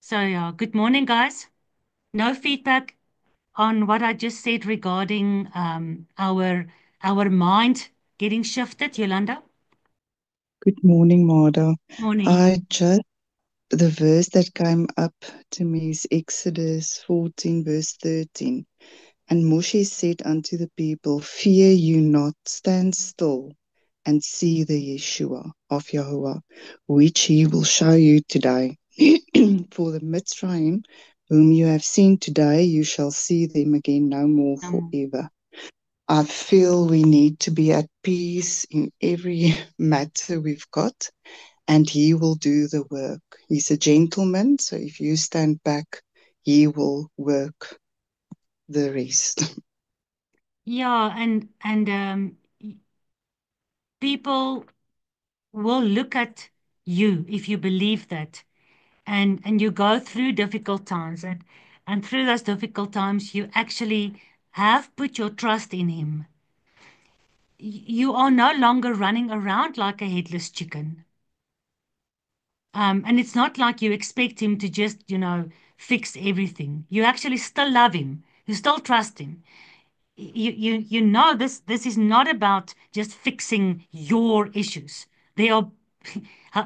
Good morning, guys. No feedback on what I just said regarding our mind getting shifted, Yolanda? Good morning, Marda. Morning. I just, the verse that came up to me is Exodus 14, verse 13. And Moshe said unto the people, Fear you not, stand still and see the Yeshua of Yahweh, which he will show you today. For the Mitzrayim, whom you have seen today, you shall see them again no more Um, forever. I feel we need to be at peace in every matter we've got, and he will do the work. He's a gentleman, so if you stand back, he will work the rest. yeah, people will look at you if you believe that, and you go through difficult times, and through those difficult times, you actually have put your trust in Him. You are no longer running around like a headless chicken. And it's not like you expect him to just, fix everything. You actually still love him. You still trust him. You know this is not about just fixing your issues. They are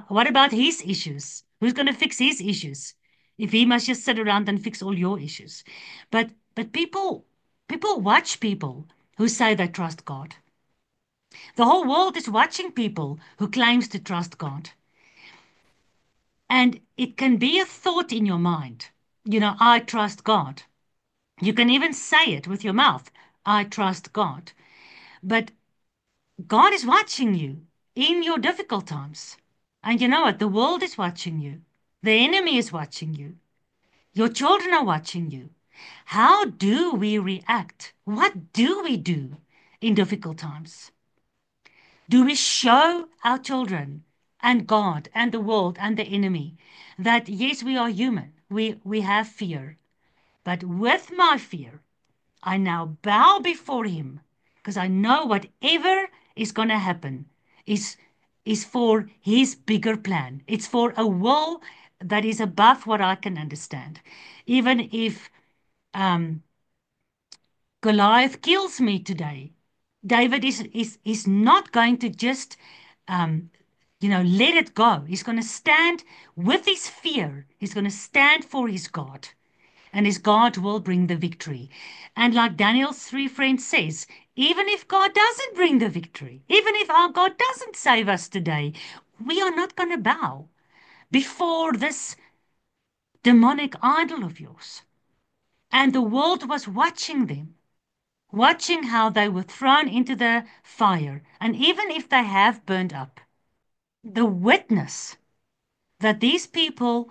what about his issues? Who's going to fix his issues if he must just sit around and fix all your issues? But people watch people who say they trust God. The whole world is watching people who claims to trust God. And it can be a thought in your mind. I trust God. You can even say it with your mouth. I trust God. But God is watching you in your difficult times. And you know what? The world is watching you. The enemy is watching you. Your children are watching you. How do we react? What do we do in difficult times? Do we show our children and God and the world and the enemy that yes, we are human, we have fear, but with my fear, I now bow before Him because I know whatever is going to happen is is for His bigger plan. It's for a will that is above what I can understand. Even if um, Goliath kills me today, David is not going to just um, let it go. He's going to stand with his fear. He's going to stand for his God, and his God will bring the victory. And like Daniel's three friends says, even if God doesn't bring the victory, even if our God doesn't save us today, we are not going to bow before this demonic idol of yours. And the world was watching them, watching how they were thrown into the fire. And even if they have burned up, the witness that these people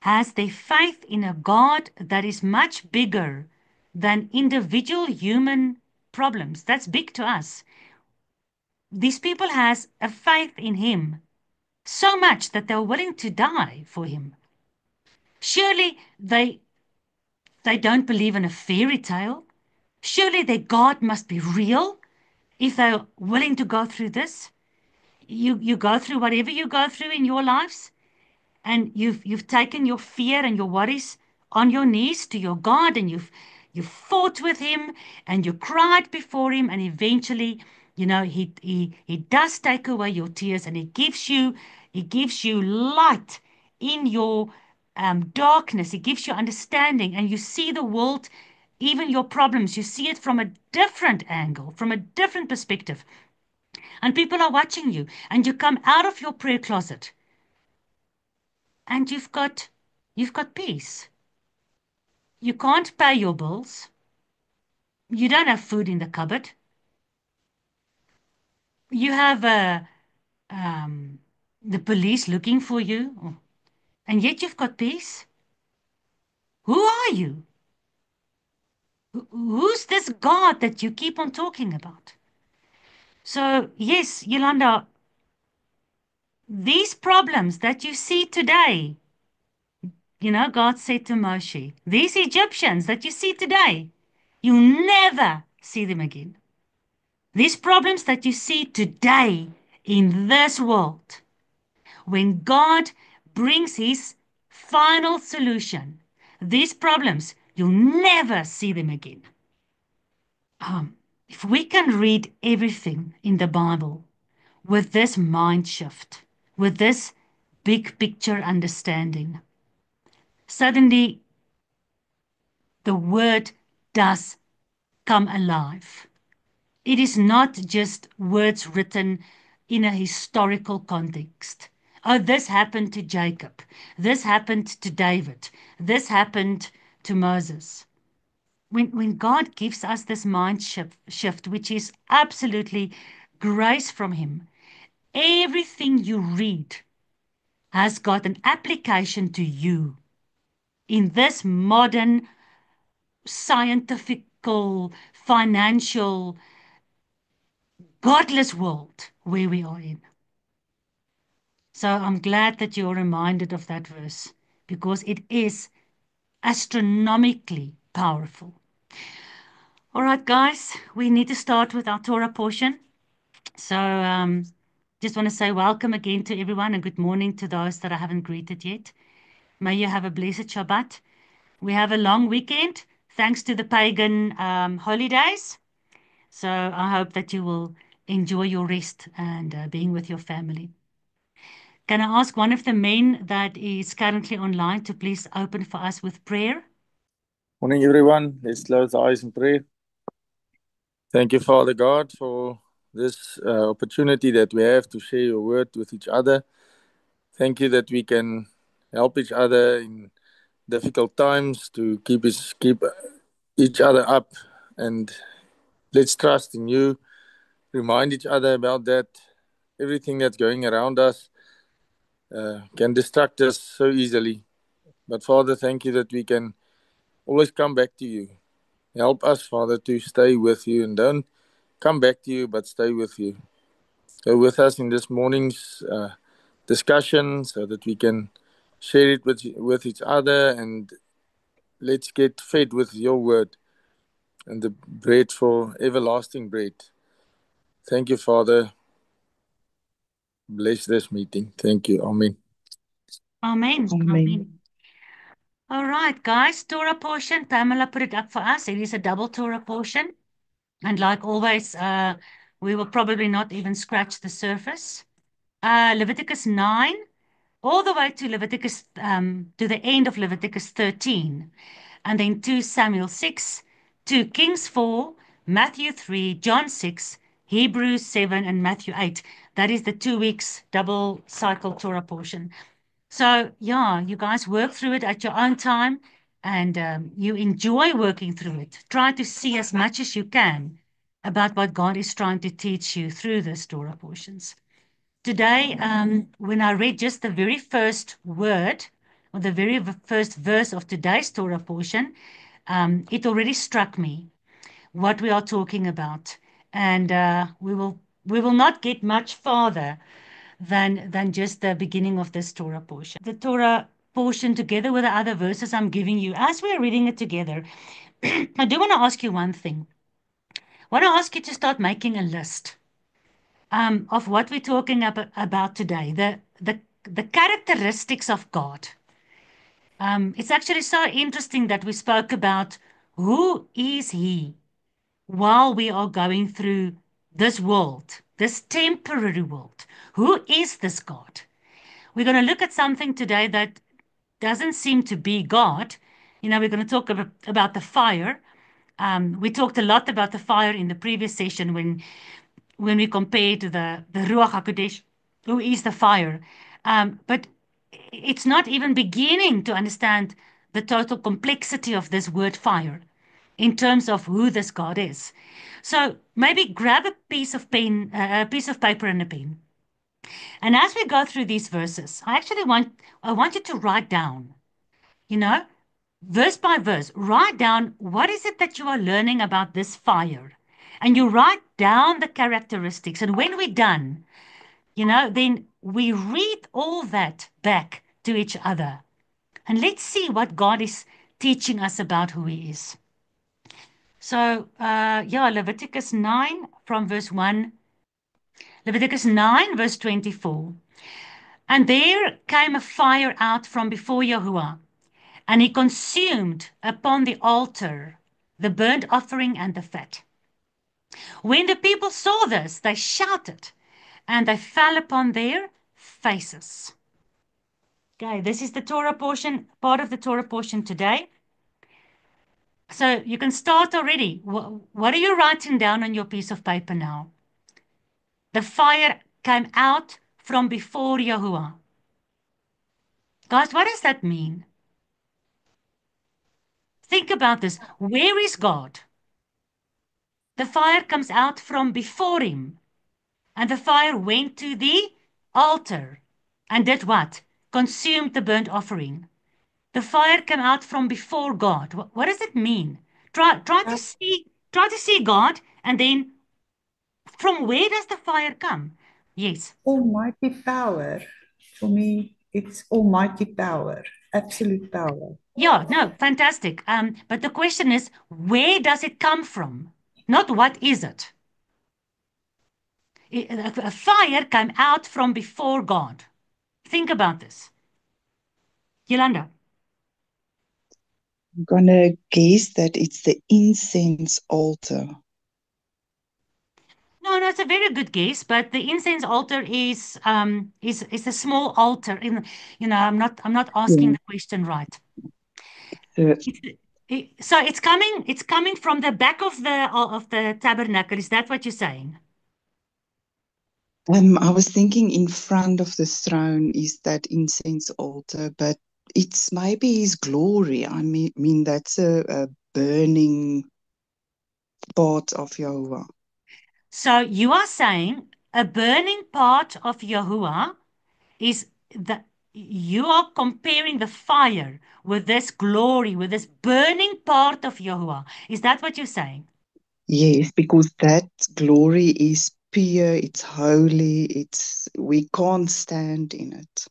has their faith in a God that is much bigger than individual human problems. That's big to us. These people has a faith in him so much that they're willing to die for him. Surely they don't believe in a fairy tale. Surely their God must be real if they're willing to go through this. You go through whatever you go through in your lives, and you've taken your fear and your worries on your knees to your God, and you've fought with him, and you cried before him, and eventually he does take away your tears, and he gives you light in your darkness. He gives you understanding, and you see the world, even your problems, you see it from a different angle, from a different perspective, and people are watching you, and you come out of your prayer closet and you've got peace. You can't pay your bills. You don't have food in the cupboard. You have um, the police looking for you, and yet you've got peace. Who are you? Who's this God that you keep on talking about? So yes, Yolanda, these problems that you see today, God said to Moshe, these Egyptians that you see today, you'll never see them again. These problems that you see today in this world, when God brings His final solution. These problems, you'll never see them again. If we can read everything in the Bible with this mind shift, with this big picture understanding, suddenly the word does come alive. It is not just words written in a historical context. Oh, this happened to Jacob. This happened to David. This happened to Moses. When God gives us this mind shift, which is absolutely grace from Him, everything you read has got an application to you in this modern, scientifical, financial, godless world where we are in. So I'm glad that you're reminded of that verse because it is astronomically powerful. All right, guys, we need to start with our Torah portion. So just want to say welcome again to everyone and good morning to those that I haven't greeted yet. May you have a blessed Shabbat. We have a long weekend thanks to the pagan holidays. So I hope that you will enjoy your rest and being with your family. Can I ask one of the men that is currently online to please open for us with prayer? Morning, everyone. Let's close the eyes in prayer. Thank you, Father God, for this opportunity that we have to share your word with each other. Thank you that we can help each other in difficult times to keep each other up. And let's trust in you. Remind each other about that. Everything that's going around us can distract us so easily. But Father, thank you that we can always come back to you. Help us, Father, to stay with you and don't come back to you, but stay with you. Go with us in this morning's discussion so that we can share it with each other, and let's get fed with your word and the bread for everlasting bread. Thank you, Father. Bless this meeting. Thank you. Amen. Amen. Amen. All right, guys, Torah portion. Pamela put it up for us. It is a double Torah portion. And like always, we will probably not even scratch the surface. Leviticus 9, all the way to Leviticus, to the end of Leviticus 13. And then 2 Samuel 6, 2 Kings 4, Matthew 3, John 6, Hebrews 7, and Matthew 8. That is the 2 weeks double cycle Torah portion. So, yeah, you guys work through it at your own time and you enjoy working through it. Try to see as much as you can about what God is trying to teach you through these Torah portions. Today, when I read just the very first word or the very first verse of today's Torah portion, it already struck me what we are talking about. And we will not get much farther than just the beginning of this Torah portion. The Torah portion together with the other verses I'm giving you, as we're reading it together, I do want to ask you one thing. I want to ask you to start making a list of what we're talking about today, the characteristics of God. It's actually so interesting that we spoke about who is He while we are going through this world, this temporary world. Who is this God? We're going to look at something today that doesn't seem to be God. You know, we're going to talk about the fire. We talked a lot about the fire in the previous session when we compared the Ruach HaKodesh, who is the fire. But it's not even beginning to understand the total complexity of this word fire in terms of who this God is. So maybe grab a piece of paper and a pen. And as we go through these verses, I want you to write down, you know, verse by verse, write down what is it that you are learning about this fire. And you write down the characteristics. And when we're done, then we read all that back to each other. And let's see what God is teaching us about who He is. So, Leviticus 9 from verse 1. Leviticus 9, verse 24. And there came a fire out from before Yahuwah, and he consumed upon the altar the burnt offering and the fat. When the people saw this, they shouted, and they fell upon their faces. Okay, this is the Torah portion, part of the Torah portion today. So you can start already. What are you writing down on your piece of paper now? The fire came out from before Yahuwah. Guys, what does that mean? Think about this. Where is God? The fire comes out from before him. And the fire went to the altar and did what? Consumed the burnt offering. The fire came out from before God. What does it mean? Try to see God, and then from where does the fire come? Yes. Almighty power. For me, it's almighty power, absolute power. Yeah, no, fantastic. But the question is, where does it come from? Not what is it? A fire came out from before God. Think about this. Yolanda. I'm gonna guess that it's the incense altar. No, it's a very good guess, but the incense altar is a small altar. I'm not asking the question right. Uh, So it's coming from the back of the tabernacle. Is that what you're saying? I was thinking in front of the throne is that incense altar, but it's maybe his glory. I mean that's a burning part of Yahuwah. So you are saying a burning part of Yahuwah is that you are comparing the fire with this glory, with this burning part of Yahuwah. Is that what you're saying? Yes, because that glory is pure, it's holy, we can't stand in it.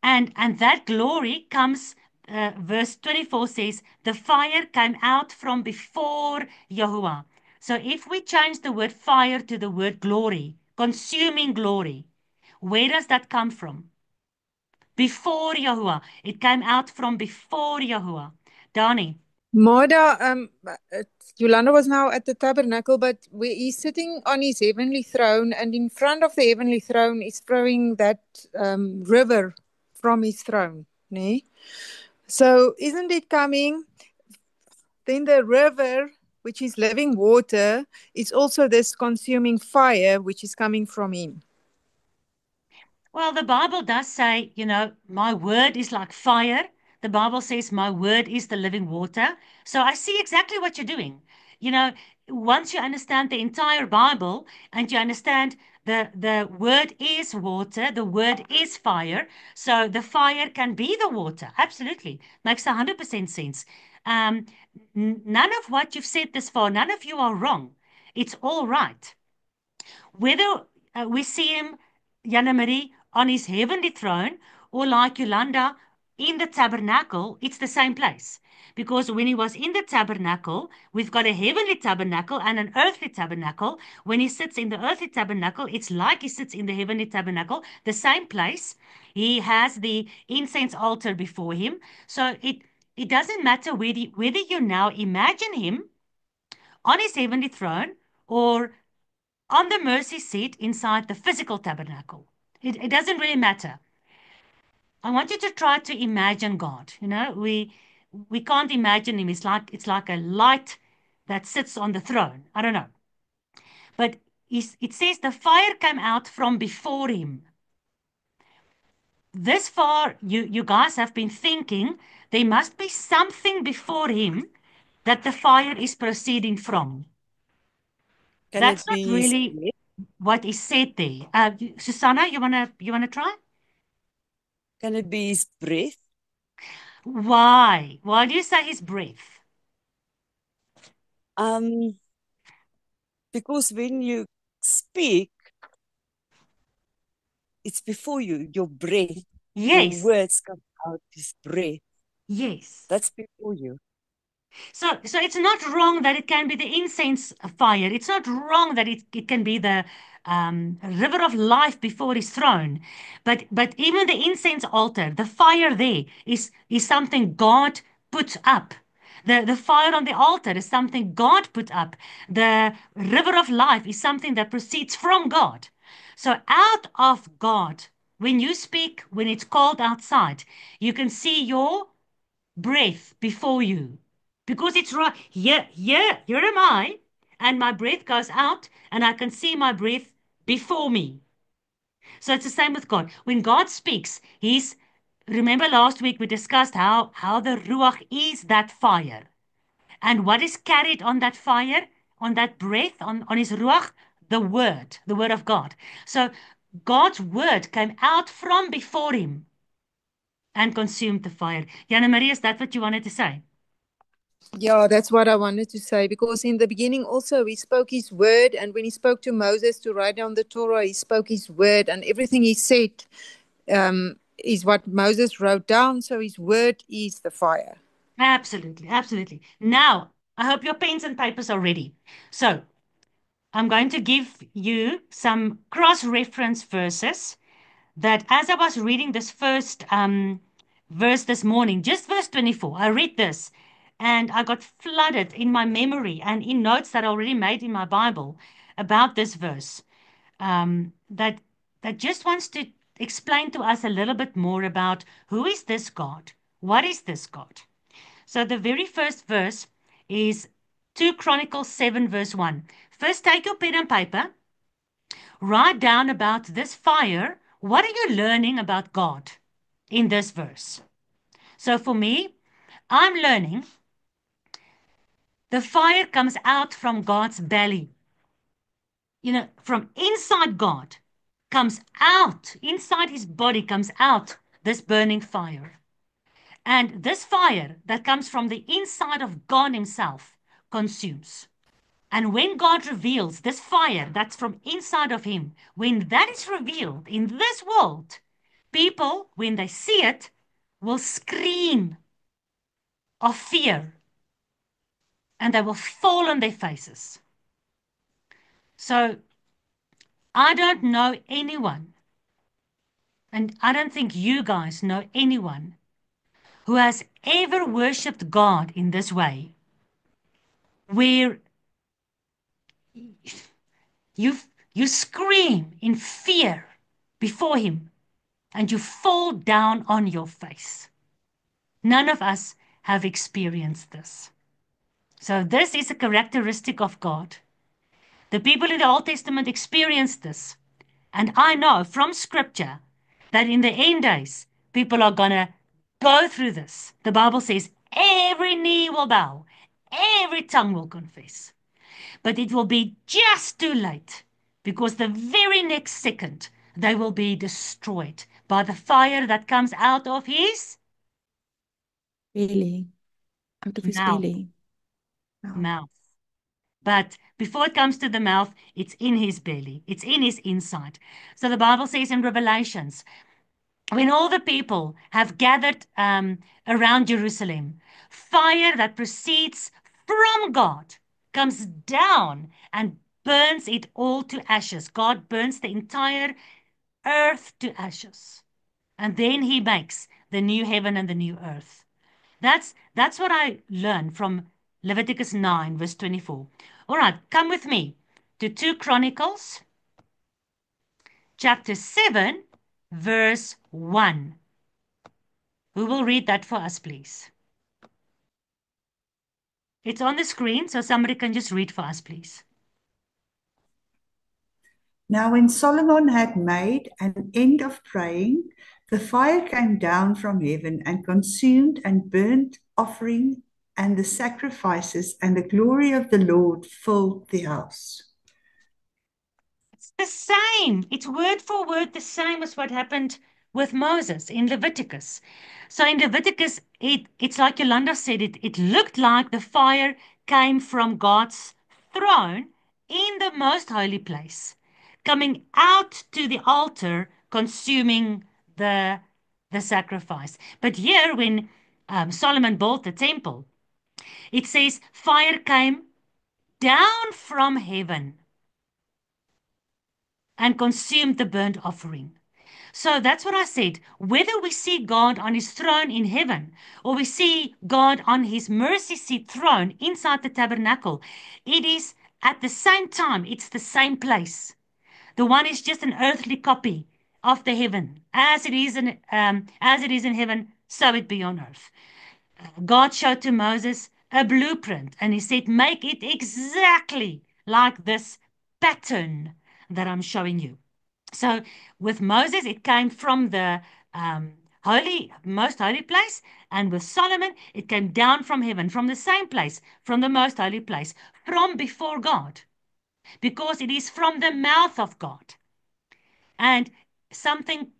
And that glory comes, verse 24 says, the fire came out from before Yahuwah. So if we change the word fire to the word glory, consuming glory, where does that come from? Before Yahuwah. It came out from before Yahuwah. Dani. Mada, Yolanda was now at the tabernacle, but he's sitting on his heavenly throne, and in front of the heavenly throne is flowing that river from his throne. Nee? So isn't it coming? Then the river, which is living water, is also this consuming fire, which is coming from him. Well, the Bible does say, my word is like fire. The Bible says my word is the living water. So I see exactly what you're doing. Once you understand the entire Bible and you understand the word is water, the word is fire. So the fire can be the water. Absolutely. Makes 100% sense. None of what you've said this far, none of you are wrong. It's all right. Whether we see him, Jana Marie, on his heavenly throne, or like Yolanda in the tabernacle, it's the same place. Because when he was in the tabernacle, we've got a heavenly tabernacle and an earthly tabernacle. When he sits in the earthly tabernacle, it's like he sits in the heavenly tabernacle, the same place. He has the incense altar before him. So it doesn't matter whether you now imagine him on his heavenly throne or on the mercy seat inside the physical tabernacle. It doesn't really matter. I want you to try to imagine God. We can't imagine him. It's like a light that sits on the throne. I don't know. But it says the fire came out from before him. This far, you guys have been thinking there must be something before him that the fire is proceeding from. That's not really what is said there. Susanna, you wanna try? Can it be his breath? Why? Why do you say his breath? Because when you speak, it's before you, your breath. Yes. Your words come out, his breath. Yes. That's before you. So it's not wrong that it can be the incense fire. It's not wrong that it can be the river of life before his throne. But even the incense altar, the fire there is something God put up. The fire on the altar is something God put up. The river of life is something that proceeds from God. So out of God, when you speak, when it's cold outside, you can see your breath before you. Because it's right here am I, and my breath goes out, and I can see my breath before me. So it's the same with God. When God speaks, remember last week we discussed how the Ruach is that fire. And what is carried on that fire, on that breath, on his Ruach? The word of God. So God's word came out from before him and consumed the fire. Jana Marie, is that what you wanted to say? Yeah, that's what I wanted to say, because in the beginning also he spoke his word, and when he spoke to Moses to write down the Torah, he spoke his word, and everything he said is what Moses wrote down. So his word is the fire. Absolutely, absolutely. Now, I hope your pens and papers are ready. So, I'm going to give you some cross-reference verses that as I was reading this first verse this morning, just verse 24, I read this and I got flooded in my memory and in notes that I already made in my Bible about this verse that just wants to explain to us a little bit more about who is this God? What is this God? So the very first verse is 2 Chronicles 7 verse 1. First take your pen and paper, write down about this fire. What are you learning about God in this verse? So for me, I'm learning the fire comes out from God's belly. You know, from inside God comes out, inside his body comes out this burning fire. And this fire that comes from the inside of God himself consumes. And when God reveals this fire that's from inside of him, when that is revealed in this world, people, when they see it, will scream of fear and they will fall on their faces. So I don't know anyone, and I don't think you guys know anyone who has ever worshipped God in this way, where you you scream in fear before him and you fall down on your face. None of us have experienced this. So this is a characteristic of God. The people in the Old Testament experienced this. And I know from scripture that in the end days, people are going to go through this. The Bible says every knee will bow, every tongue will confess. But it will be just too late because the very next second they will be destroyed by the fire that comes out of his Belly. Out of his mouth. belly. Mouth. But before it comes to the mouth, it's in his belly. It's in his inside. So the Bible says in Revelations, when all the people have gathered around Jerusalem, fire that proceeds from God comes down and burns it all to ashes. God burns the entire earth to ashes. And then he makes the new heaven and the new earth. That's what I learned from Leviticus 9, verse 24. All right, come with me to 2 Chronicles, chapter 7, verse 1. Who will read that for us, please? It's on the screen, so somebody can just read for us, please. Now, when Solomon had made an end of praying, the fire came down from heaven and consumed and burnt offering and the sacrifices, and the glory of the Lord filled the house. It's the same. It's word for word the same as what happened with Moses in Leviticus. So in Leviticus, it's like Yolanda said, it looked like the fire came from God's throne in the most holy place, coming out to the altar, consuming the sacrifice. But here, when Solomon built the temple, it says fire came down from heaven. and consumed the burnt offering. So that's what I said. Whether we see God on his throne in heaven or we see God on his mercy seat throne inside the tabernacle, it is at the same time, it's the same place. The one is just an earthly copy of the heaven. As it is in heaven, so it be on earth. God showed to Moses a blueprint and he said, make it exactly like this pattern that I'm showing you. So with Moses, it came from the most holy place, and with Solomon, it came down from heaven, from the same place, from the most holy place, from before God, because it is from the mouth of God. And something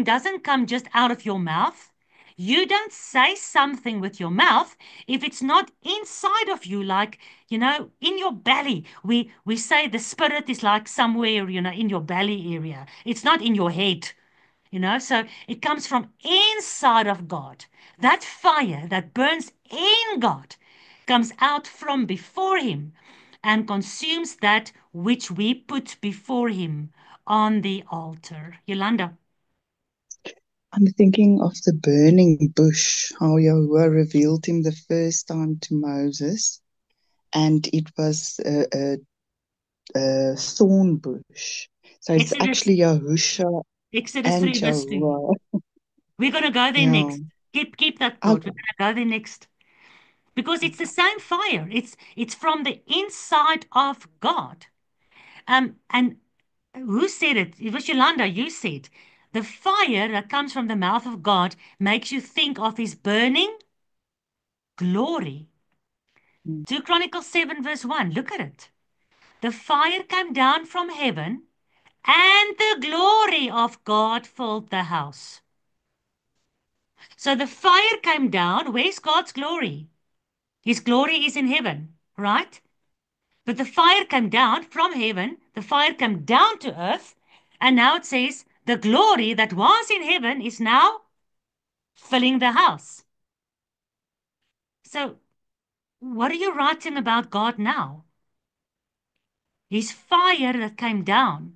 doesn't come just out of your mouth. You don't say something with your mouth if it's not inside of you, like, in your belly. We say the spirit is like somewhere, in your belly area. It's not in your head, so it comes from inside of God. That fire that burns in God comes out from before him and consumes that which we put before him on the altar. Yolanda. I'm thinking of the burning bush, how Yahweh revealed him the first time to Moses, and it was a thorn bush. So it's actually Yahusha Exodus and 3 verse 2. Yahweh. We're going to go there Yeah. next. Keep that thought. We're going to go there next. Because it's the same fire. It's from the inside of God. And who said it? It was Yolanda. You said the fire that comes from the mouth of God makes you think of his burning glory. 2 Chronicles 7 verse 1. Look at it. The fire came down from heaven, and the glory of God filled the house. So the fire came down. Where's God's glory? His glory is in heaven, right? But the fire came down from heaven. The fire came down to earth. And now it says the glory that was in heaven is now filling the house. So what are you writing about God now? His fire that came down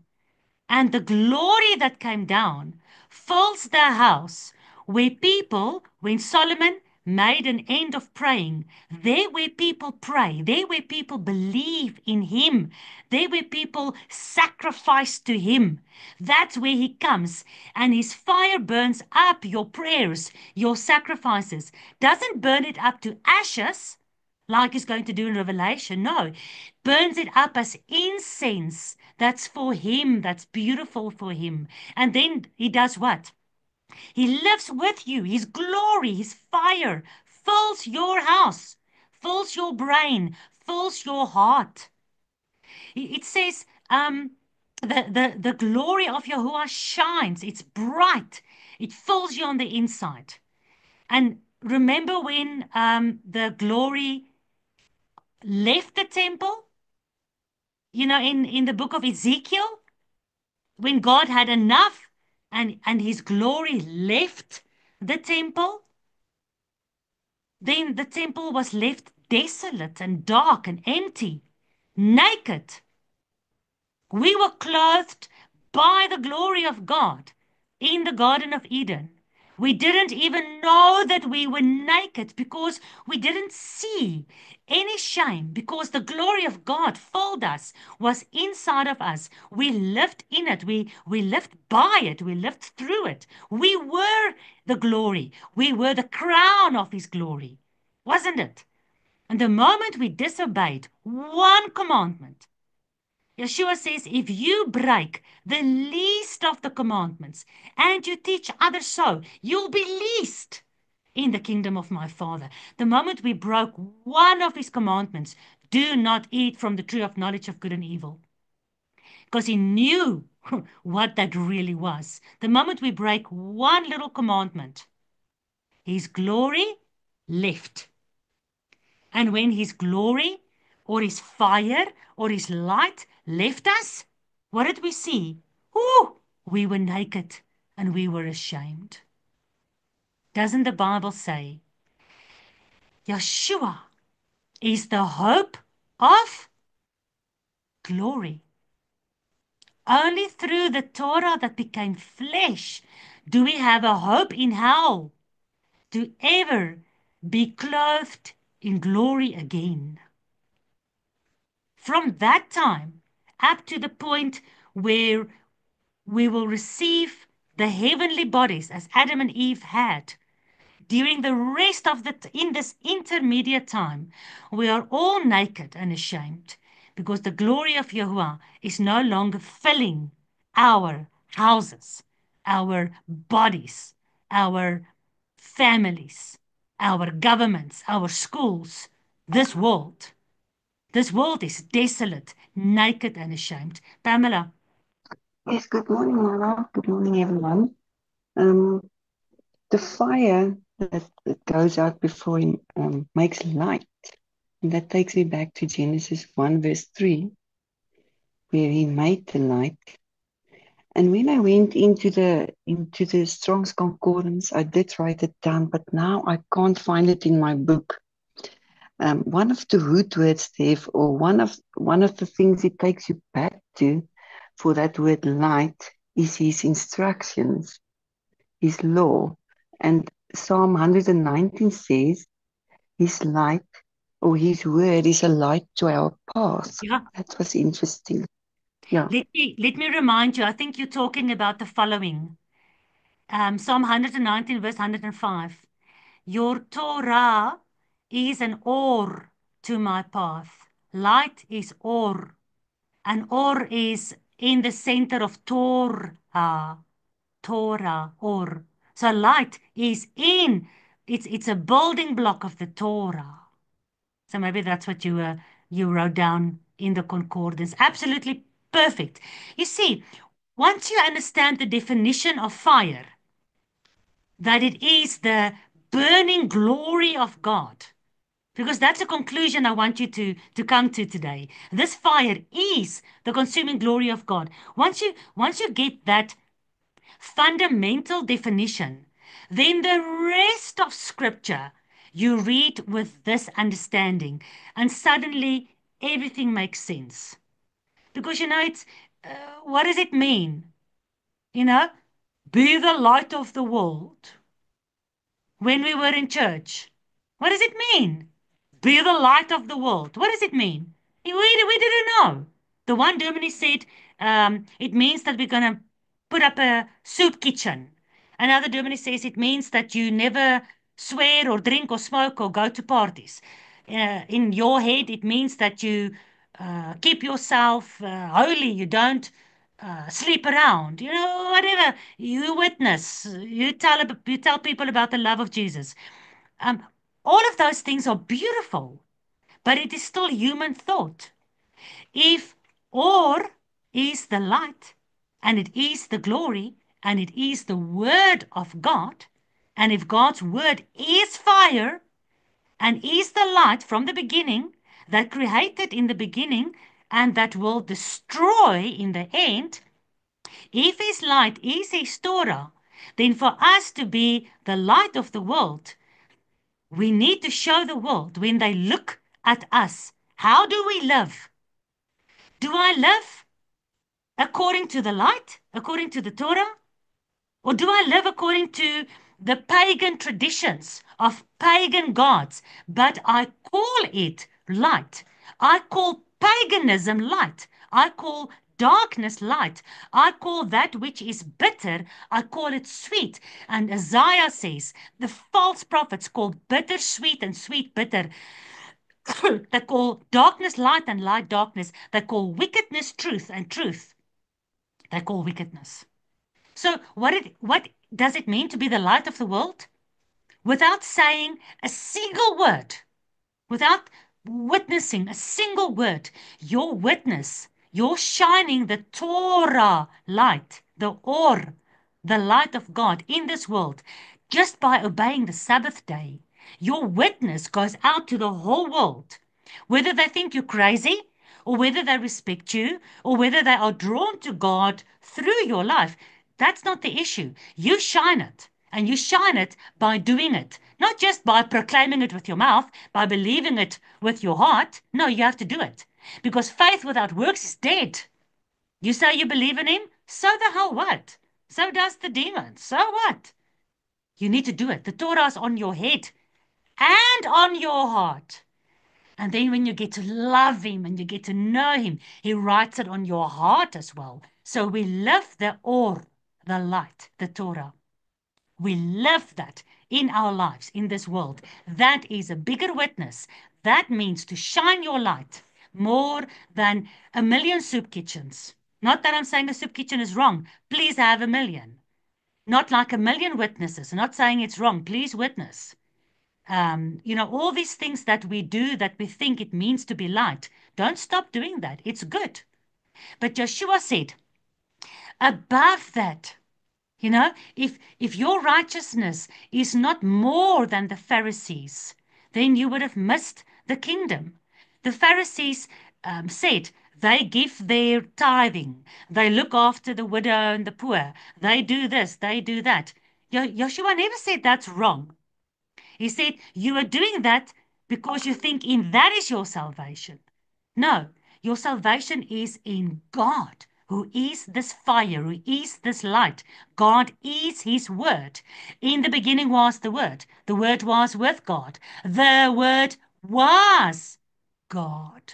and the glory that came down fills the house where people, when Solomon made an end of praying, there where people pray, there where people believe in him, there where people sacrifice to him, that's where he comes, and his fire burns up your prayers, your sacrifices, doesn't burn it up to ashes like he's going to do in Revelation. No, burns it up as incense. That's for him. That's beautiful for him. And then he does what? He lives with you. His glory, his fire fills your house, fills your brain, fills your heart. It says, the glory of Yahuwah shines. It's bright. It fills you on the inside. And remember when the glory left the temple? In the book of Ezekiel, when God had enough and his glory left the temple, then the temple was left desolate and dark and empty, naked. We were clothed by the glory of God in the Garden of Eden. We didn't even know that we were naked because we didn't see any shame, because the glory of God filled us, was inside of us. We lived in it. We lived by it. We lived through it. We were the glory. We were the crown of his glory, wasn't it? And the moment we disobeyed one commandment, Yeshua says, if you break the least of the commandments and you teach others so, you'll be least in the kingdom of my Father. The moment we broke one of his commandments, do not eat from the tree of knowledge of good and evil. Because he knew what that really was. The moment we break one little commandment, his glory left. And when his glory or his fire or his light left us, what did we see? Ooh, we were naked and we were ashamed. Doesn't the Bible say Yeshua is the hope of glory? Only through the Torah that became flesh do we have a hope in hell to ever be clothed in glory again. From that time up to the point where we will receive the heavenly bodies as Adam and Eve had, during the rest of in this intermediate time, we are all naked and ashamed because the glory of Yahuwah is no longer filling our houses, our bodies, our families, our governments, our schools, this world. This world is desolate, naked, and ashamed. Pamela. Yes, good morning, Mara. Good morning, everyone. The fire that goes out before him makes light. And that takes me back to Genesis 1, verse 3, where he made the light. And when I went into the Strong's Concordance, I did write it down, but now I can't find it in my book. One of the root words there, or one of the things it takes you back to for that word light, is his instructions, his law. And Psalm 119 says, his light or his word is a light to our path. Yeah. That was interesting. Yeah. Let me remind you, I think you're talking about the following. Psalm 119, verse 105. Your Torah is an or to my path. Light is or. And or is in the center of Torah. Torah, or. So light is in, it's a building block of the Torah. So maybe that's what you wrote down in the concordance. Absolutely perfect. You see, once you understand the definition of fire, that it is the burning glory of God, because that's a conclusion I want you to come to today. This fire is the consuming glory of God. Once you get that fundamental definition, then the rest of scripture you read with this understanding, and suddenly everything makes sense. Because it's what does it mean? Be the light of the world. When we were in church, what does it mean? Be the light of the world. What does it mean? We didn't know. The one Germany said it means that we're going to put up a soup kitchen. Another Germany says it means that you never swear or drink or smoke or go to parties. In your head, it means that you keep yourself holy. You don't sleep around. Whatever. You witness. You tell people about the love of Jesus. All of those things are beautiful, but it is still human thought. If or is the light, and it is the glory, and it is the word of God, and if God's word is fire, and is the light from the beginning, that created in the beginning, and that will destroy in the end, if his light is his Torah, then for us to be the light of the world, we need to show the world when they look at us, how do we live? Do I live according to the light, according to the Torah? Or do I live according to the pagan traditions of pagan gods? But I call it light. I call paganism light. I call darkness light. I call that which is bitter, I call it sweet. And Isaiah says, the false prophets call bitter sweet and sweet bitter. They call darkness light and light darkness. They call wickedness truth and truth they call wickedness. So what does it mean to be the light of the world? Without saying a single word, without witnessing a single word, your witness, you're shining the Torah light, the light of God in this world, just by obeying the Sabbath day. Your witness goes out to the whole world, whether they think you're crazy, or whether they respect you, or whether they are drawn to God through your life. That's not the issue. You shine it, and you shine it by doing it, not just by proclaiming it with your mouth, by believing it with your heart. No, you have to do it, because faith without works is dead. You say you believe in him? So the hell what? So does the demon. So what? You need to do it. The Torah is on your head and on your heart. And then when you get to love him and you get to know him, he writes it on your heart as well. So we live the or, the light, the Torah. We live that in our lives, in this world. That is a bigger witness. That means to shine your light more than a million soup kitchens. Not that I'm saying a soup kitchen is wrong. Please have a million. Not like a million witnesses. I'm not saying it's wrong. Please witness. All these things that we do that we think it means to be light. Don't stop doing that. It's good. But Joshua said, above that, if your righteousness is not more than the Pharisees, then you would have missed the kingdom. The Pharisees said they give their tithing, they look after the widow and the poor, they do this, they do that. Joshua never said that's wrong. He said you are doing that because you think in that is your salvation. No, your salvation is in God, who is this fire, who is this light. God is his word. In the beginning was the word. The word was with God. The word was God.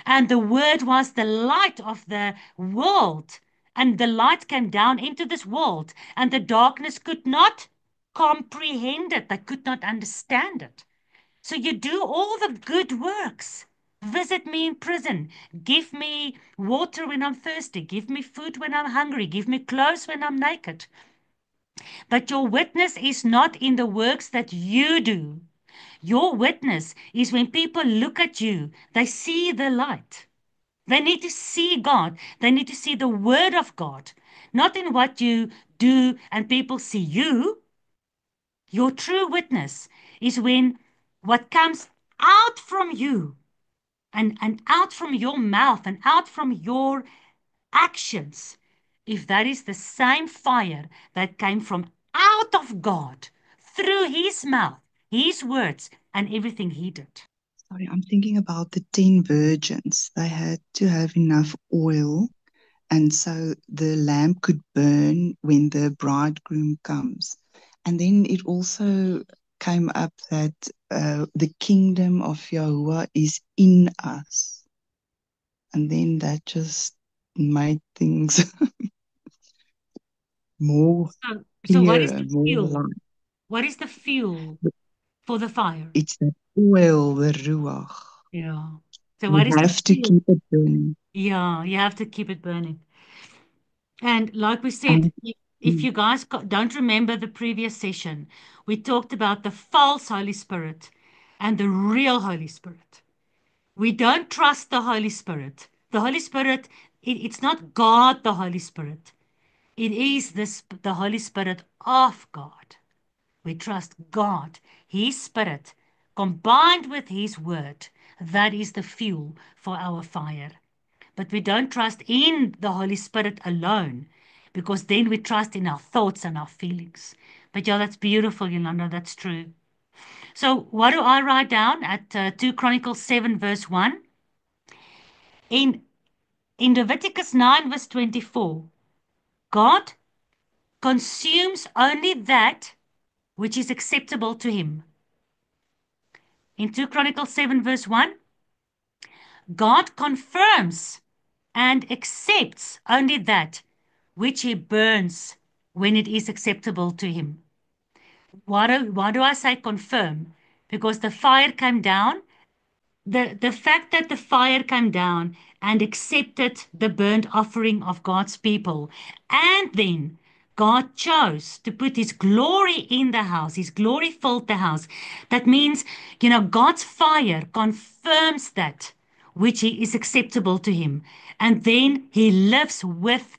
And the word was the light of the world. And the light came down into this world, and the darkness could not comprehend it. They could not understand it. So you do all the good works. Visit me in prison. Give me water when I'm thirsty. Give me food when I'm hungry. Give me clothes when I'm naked. But your witness is not in the works that you do. Your witness is when people look at you, they see the light. They need to see God. They need to see the word of God, not in what you do and people see you. Your true witness is when what comes out from you and out from your mouth and out from your actions, if that is the same fire that came from out of God through his mouth, his words, and everything he did. Sorry, I'm thinking about the 10 virgins. They had to have enough oil, and so the lamp could burn when the bridegroom comes. And then it also came up that the kingdom of Yahuwah is in us. And then that just made things more So what is clear, the more fuel? light. What is the fuel for the fire? It's the oil, the ruach. Yeah. So We what is the have to fuel? keep it burning. Yeah, you have to keep it burning. And like we said, And if you guys don't remember the previous session, we talked about the false Holy Spirit and the real Holy Spirit. We don't trust the Holy Spirit. The Holy Spirit, it's not God, the Holy Spirit. It is the Holy Spirit of God. We trust God, his Spirit, combined with his word. That is the fuel for our fire. But we don't trust in the Holy Spirit alone, because then we trust in our thoughts and our feelings. But yeah, that's beautiful, Yolanda. That's true. So what do I write down at 2 Chronicles 7 verse 1? In Leviticus 9 verse 24, God consumes only that which is acceptable to him. In 2 Chronicles 7 verse 1, God confirms and accepts only that which he burns when it is acceptable to him. Why do I say confirm? Because the fire came down. The fact that the fire came down and accepted the burnt offering of God's people, and then God chose to put his glory in the house, his glory filled the house. That means, God's fire confirms that which is acceptable to him. And then he lives with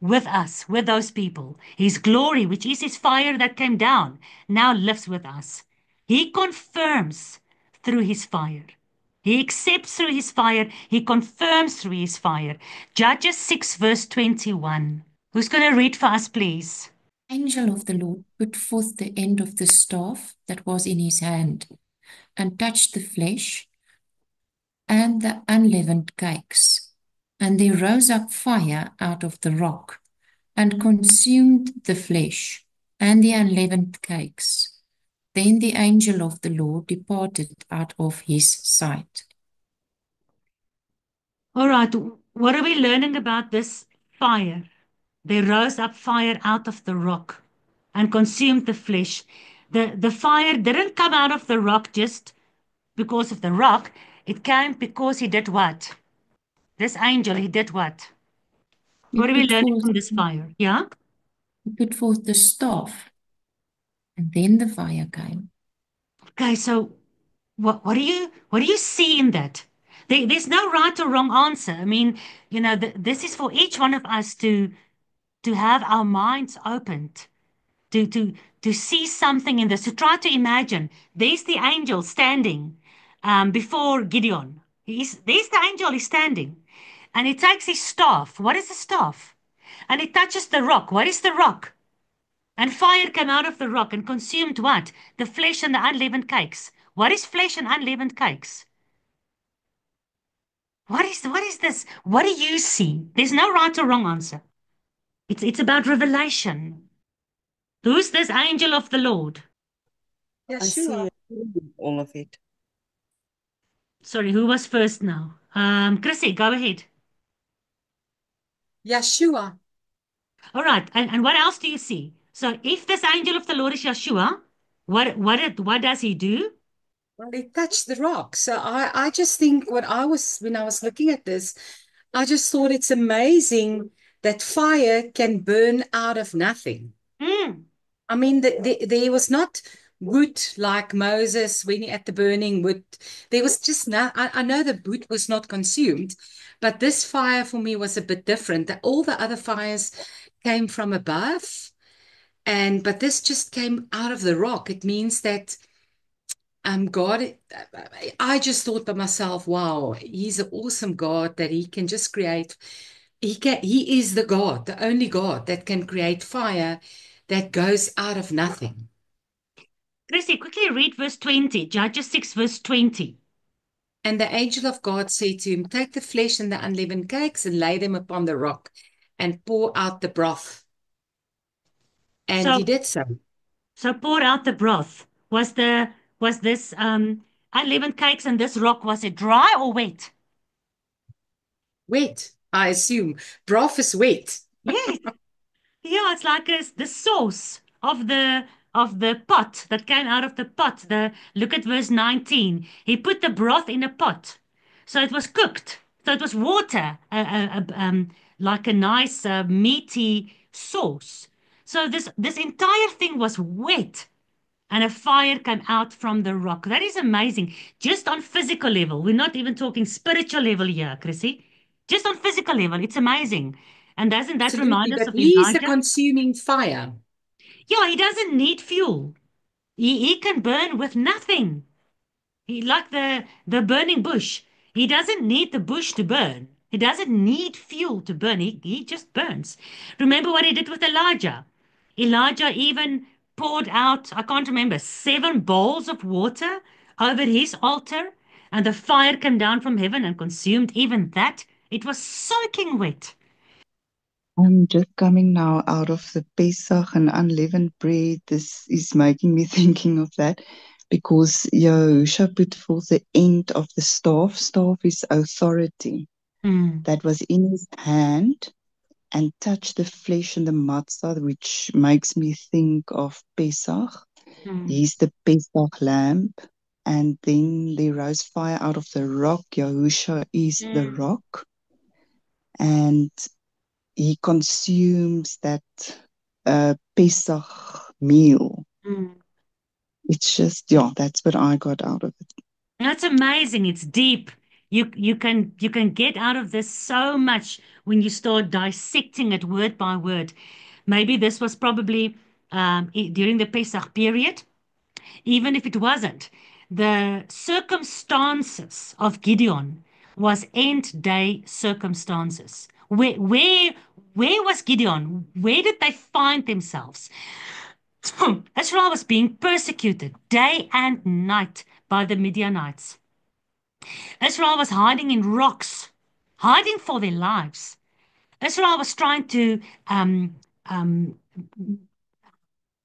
us, with those people. His glory, which is his fire that came down, now lives with us. He confirms through his fire. He accepts through his fire. He confirms through his fire. Judges 6 verse 21. Who's going to read for us, please? Angel of the Lord put forth the end of the staff that was in his hand, and touched the flesh and the unleavened cakes. And there rose up fire out of the rock, and consumed the flesh, and the unleavened cakes. Then the angel of the Lord departed out of his sight. All right, what are we learning about this fire? There rose up fire out of the rock and consumed the flesh. The fire didn't come out of the rock just because of the rock. It came because he did what? This angel, he did what? He What are we put learning forth, from this fire? Yeah? he put forth the staff, and then the fire came. Okay, so what do you see in that? There's no right or wrong answer. I mean, this is for each one of us to have our minds opened, to to to see something in this, to try to imagine. There's the angel standing before Gideon. There's the angel, he's standing. And he takes his staff. What is the staff? And he touches the rock. What is the rock? And fire came out of the rock and consumed what? The flesh and the unleavened cakes. What is flesh and unleavened cakes? What is this? What do you see? There's no right or wrong answer. It's about revelation. Who's this angel of the Lord? I see Yeshua. all of it. Sorry, who was first now? Chrissy, go ahead. Yeshua. All right, and what else do you see? So if this angel of the Lord is Yeshua, what does he do? Well, he touched the rock. So I just think when I was looking at this, I just thought it's amazing that fire can burn out of nothing. Mm, I mean, there was not wood like Moses when he at the burning wood. There was just no, I know the wood was not consumed, but this fire for me was a bit different. All the other fires came from above, but this just came out of the rock. It means that God, I just thought to myself, wow, he's an awesome God that he can just create. He is the God, the only God that can create fire that goes out of nothing. Chrissy, quickly read verse 20, Judges 6, verse 20. And the angel of God said to him, take the flesh and the unleavened cakes and lay them upon the rock and pour out the broth. And he did so. So pour out the broth. Was this unleavened cakes and this rock, was it dry or wet? Wet, I assume. Broth is wet. Yes. Yeah, it's like the sauce of the pot that came out of the pot. Look at verse 19. He put the broth in a pot. So it was cooked. So it was water, like a nice meaty sauce. So this entire thing was wet. And a fire came out from the rock. That is amazing. Just on physical level. We're not even talking spiritual level here, Chrissy. Just on physical level, it's amazing. And doesn't that remind Absolutely, us but of he is a Elijah? consuming fire. Yeah, he doesn't need fuel. He can burn with nothing. He like the burning bush. He doesn't need the bush to burn. He doesn't need fuel to burn. He just burns. Remember what he did with Elijah? Elijah even poured out, I can't remember, 7 bowls of water over his altar, and the fire came down from heaven and consumed even that. It was soaking wet. I'm just coming now out of the Pesach and unleavened bread. This is making me thinking of that because Yahusha put forth the end of the staff. Staff is authority that was in his hand and touched the flesh and the matzah, which makes me think of Pesach. He's the Pesach lamb. And then there rose fire out of the rock. Yahusha is the rock. And he consumes that Pesach meal. It's just, that's what I got out of it. That's amazing. It's deep. You can get out of this so much when you start dissecting it word by word. Maybe this was probably during the Pesach period, even if it wasn't. The circumstances of Gideon was end day circumstances. Where was Gideon? Where did they find themselves? Israel was being persecuted day and night by the Midianites. Israel was hiding in rocks. hiding for their lives. Israel was trying to um,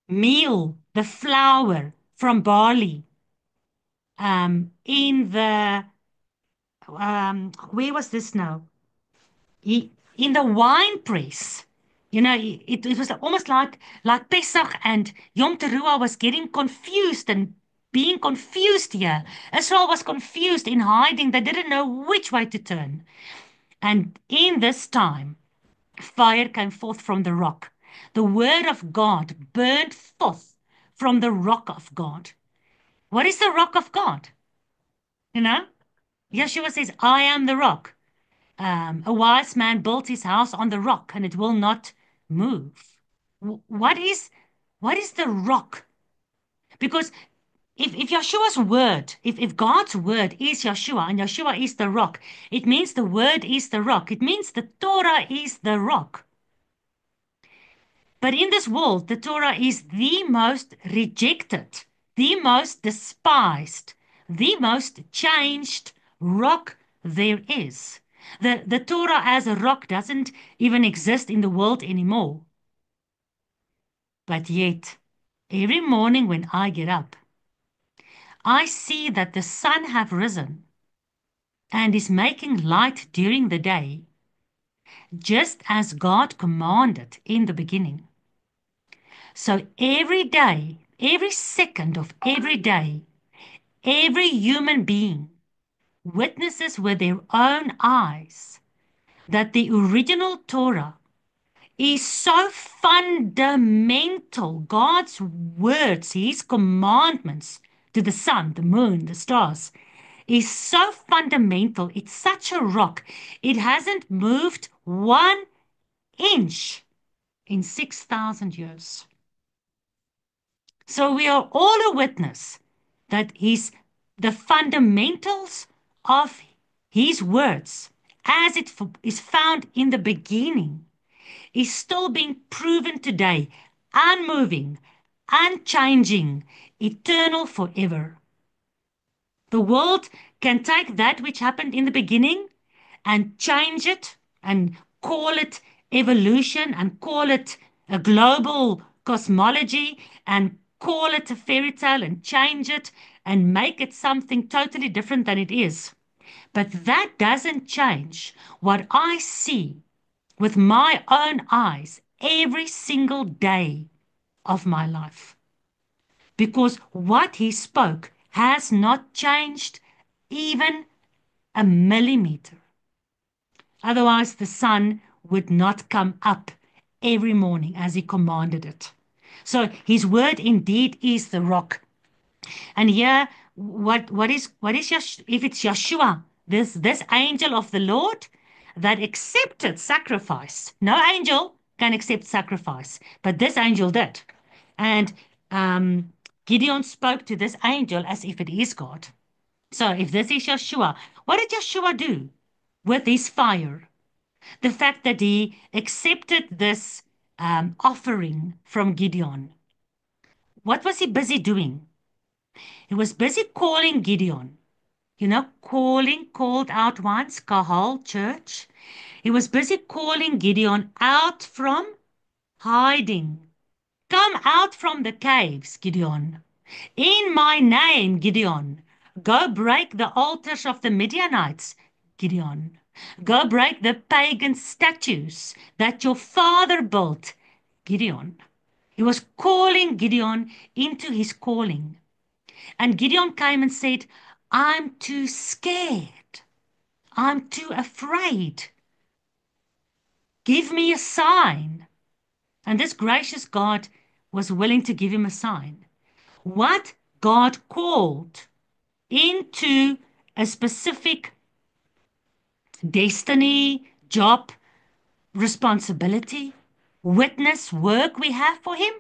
meal the flour from barley in the where was this now? In the wine press. You know, it was almost like Pesach and Yom Teruah was getting confused and being confused here. Israel was confused in hiding. They didn't know which way to turn. And in this time, fire came forth from the rock. The word of God burned forth from the rock of God. What is the rock of God? You know, Yeshua says, I am the rock. A wise man built his house on the rock and it will not move. What is the rock? Because if Yeshua's word, if God's word is Yeshua and Yeshua is the rock, it means the word is the rock. It means the Torah is the rock. But in this world, the Torah is the most rejected, the most despised, the most changed rock there is. The Torah as a rock doesn't even exist in the world anymore. But yet, every morning when I get up, I see that the sun have risen and is making light during the day, just as God commanded in the beginning. So every day, every second of every day, every human being witnesses with their own eyes that the original Torah is so fundamental. God's words, His commandments to the sun, the moon, the stars, is so fundamental. It's such a rock. It hasn't moved 1 inch in 6,000 years. So we are all a witness that the fundamentals of His words, as it is found in the beginning, is still being proven today, unmoving, unchanging, eternal forever. The world can take that which happened in the beginning and change it and call it evolution and call it a global cosmology and call it a fairy tale and change it and make it something totally different than it is. But that doesn't change what I see with my own eyes every single day of my life. Because what He spoke has not changed even a millimeter. Otherwise, the sun would not come up every morning as He commanded it. So His word indeed is the rock. And here, if it's Yeshua, this angel of the Lord that accepted sacrifice. No angel can accept sacrifice, but this angel did. And Gideon spoke to this angel as if it is God. So if this is Yeshua, what did Yeshua do with his fire? The fact that he accepted this offering from Gideon. What was he busy doing? He was busy calling Gideon. You know, called out once, Kahal church. He was busy calling Gideon out from hiding. Come out from the caves, Gideon. In my name, Gideon. Go break the altars of the Midianites, Gideon. Go break the pagan statues that your father built, Gideon. He was calling Gideon into his calling. And Gideon came and said, I'm too scared. I'm too afraid. Give me a sign. And this gracious God was willing to give him a sign. What God called into a specific destiny, job, responsibility, witness, work we have for him,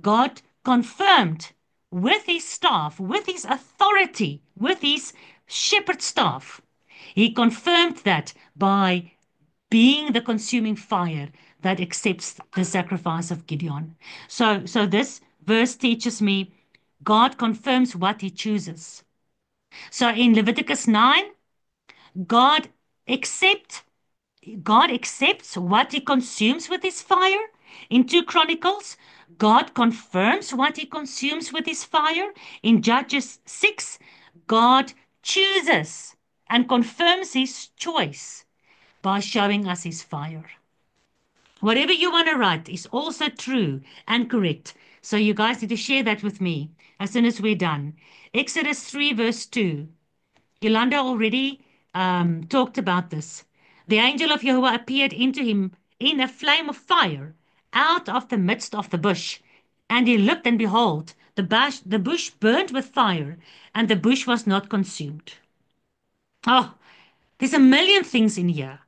God confirmed with his staff, with his authority, with his shepherd staff. He confirmed that by being the consuming fire that accepts the sacrifice of Gideon. So this verse teaches me God confirms what He chooses. So in Leviticus 9, God God accepts what he consumes with his fire. In 2 Chronicles, God confirms what he consumes with his fire. In Judges 6, God chooses and confirms his choice by showing us his fire. Whatever you want to write is also true and correct. So you guys need to share that with me as soon as we're done. Exodus 3 verse 2. Yolanda already talked about this. The angel of Jehovah appeared into him in a flame of fire out of the midst of the bush. And he looked, and behold, the bush burned with fire, and the bush was not consumed. Oh, there's a million things in here.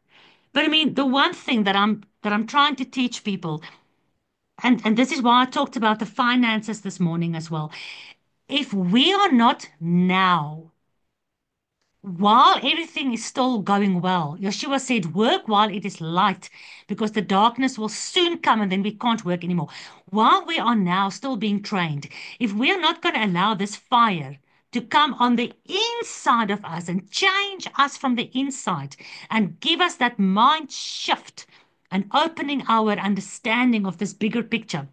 But I mean, the one thing that I'm trying to teach people, and this is why I talked about the finances this morning as well. If we are not now, while everything is still going well, Yeshua said, work while it is light, because the darkness will soon come and then we can't work anymore. While we are now still being trained, if we are not going to allow this fire to come on the inside of us and change us from the inside and give us that mind shift and opening our understanding of this bigger picture,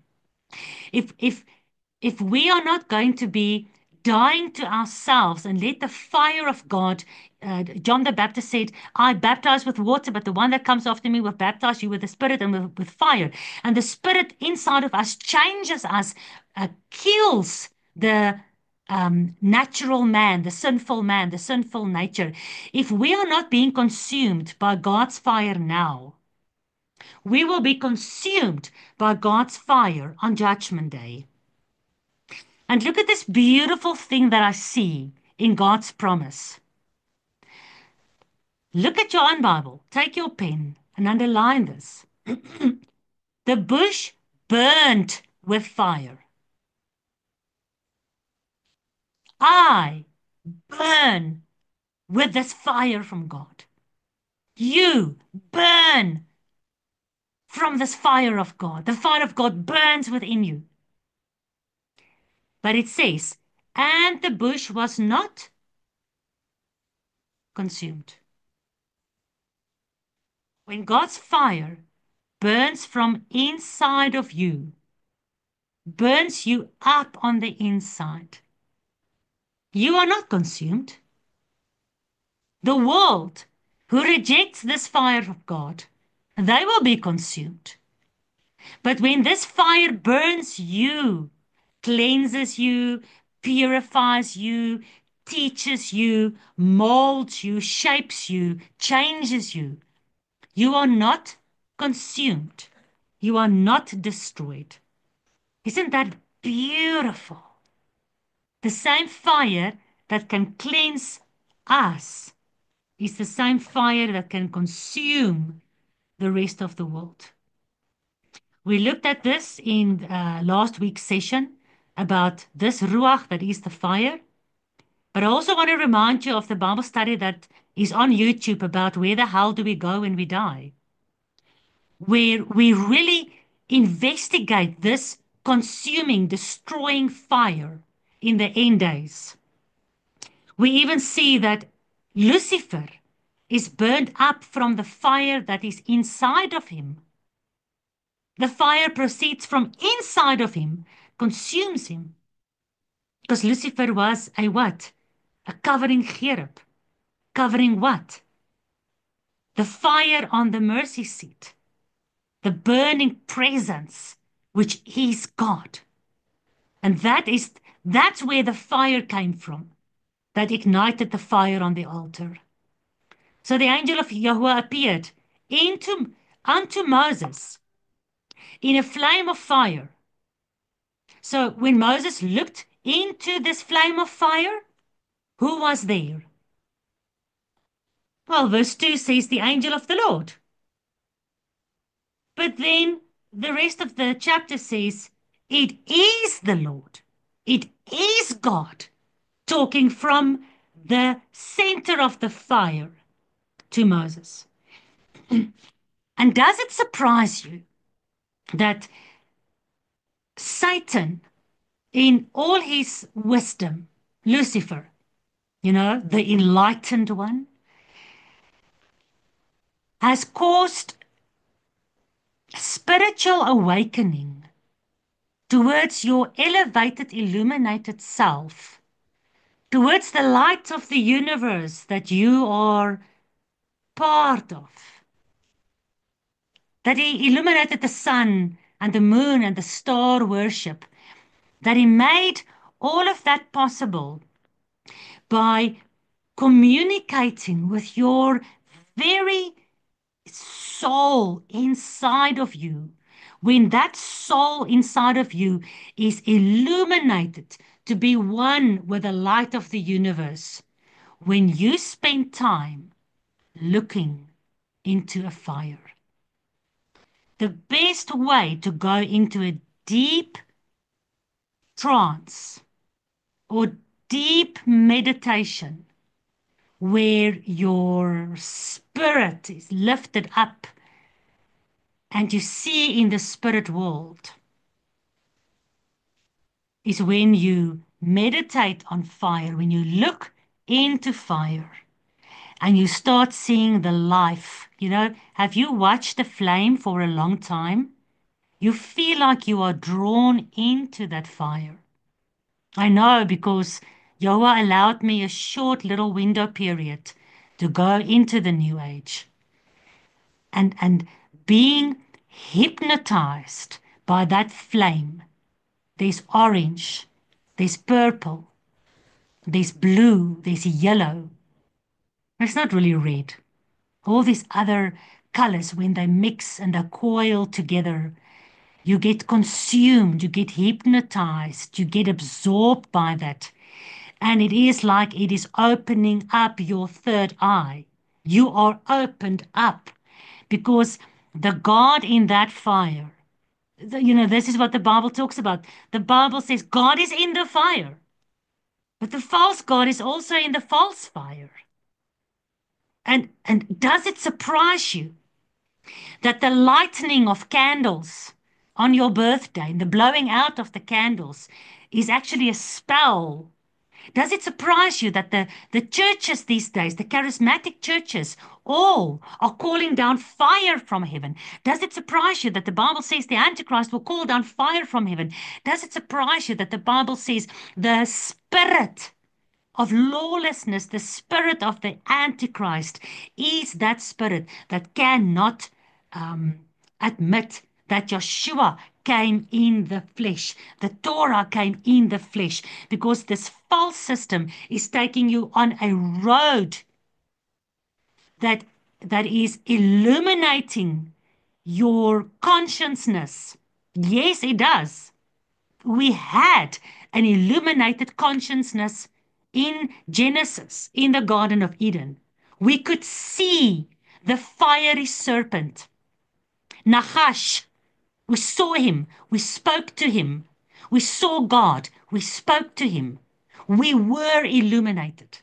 if we are not going to be dying to ourselves and let the fire of God, John the Baptist said, I baptize with water, but the one that comes after me will baptize you with the Spirit and with fire. And the Spirit inside of us changes us, kills the natural man, the sinful nature. If we are not being consumed by God's fire now, we will be consumed by God's fire on Judgment Day. And look at this beautiful thing that I see in God's promise. Look at your own Bible. Take your pen and underline this. The bush burned with fire. I burn with this fire from God. You burn from this fire of God. The fire of God burns within you. But it says, and the bush was not consumed. When God's fire burns from inside of you, burns you up on the inside, you are not consumed. The world who rejects this fire of God, they will be consumed. But when this fire burns you, cleanses you, purifies you, teaches you, molds you, shapes you, changes you, you are not consumed. You are not destroyed. Isn't that beautiful? The same fire that can cleanse us is the same fire that can consume the rest of the world. We looked at this in last week's session about this Ruach that is the fire. But I also want to remind you of the Bible study that is on YouTube about where the hell do we go when we die, where we really investigate this consuming, destroying fire in the end days. We even see that Lucifer is burned up from the fire that is inside of him. The fire proceeds from inside of him, consumes him. Because Lucifer was a what? A covering cherub. Covering what? The fire on the mercy seat. The burning presence, which is God. And that's where the fire came from, that ignited the fire on the altar. So the angel of Yahweh appeared unto Moses in a flame of fire. So when Moses looked into this flame of fire, who was there? Well, verse 2 says the angel of the Lord. But then the rest of the chapter says, it is the Lord. It is God talking from the center of the fire to Moses. And does it surprise you that Satan, in all his wisdom, Lucifer, the enlightened one, has caused spiritual awakening towards your elevated, illuminated self, towards the light of the universe that you are part of. That He illuminated the sun and the moon and the star worship, that He made all of that possible by communicating with your very soul inside of you. When that soul inside of you is illuminated to be one with the light of the universe, when you spend time looking into a fire, the best way to go into a deep trance or deep meditation where your spirit is lifted up and you see in the spirit world is when you meditate on fire, when you look into fire and you start seeing the life. You know, have you watched a flame for a long time? You feel like you are drawn into that fire. I know, because Yahweh allowed me a short little window period to go into the New Age. And being hypnotized by that flame. There's orange, there's purple, there's blue, there's yellow. It's not really red. All these other colors, when they mix and they coil together, you get consumed, you get hypnotized, you get absorbed by that. And it is like it is opening up your third eye. You are opened up because the God in that fire, this is what the Bible talks about. The Bible says God is in the fire, but the false God is also in the false fire. And does it surprise you that the lighting of candles on your birthday and the blowing out of the candles is actually a spell? Does it surprise you that the churches these days, the charismatic churches, all are calling down fire from heaven? Does it surprise you that the Bible says the Antichrist will call down fire from heaven? Does it surprise you that the Bible says the spirit of lawlessness, the spirit of the Antichrist, is that spirit that cannot admit that Yeshua came in the flesh, the Torah came in the flesh, because this false system is taking you on a road that is illuminating your consciousness. Yes, it does. We had an illuminated consciousness in Genesis, in the Garden of Eden. We could see the fiery serpent, Nachash. We saw him. We spoke to him. We saw God. We spoke to him. We were illuminated.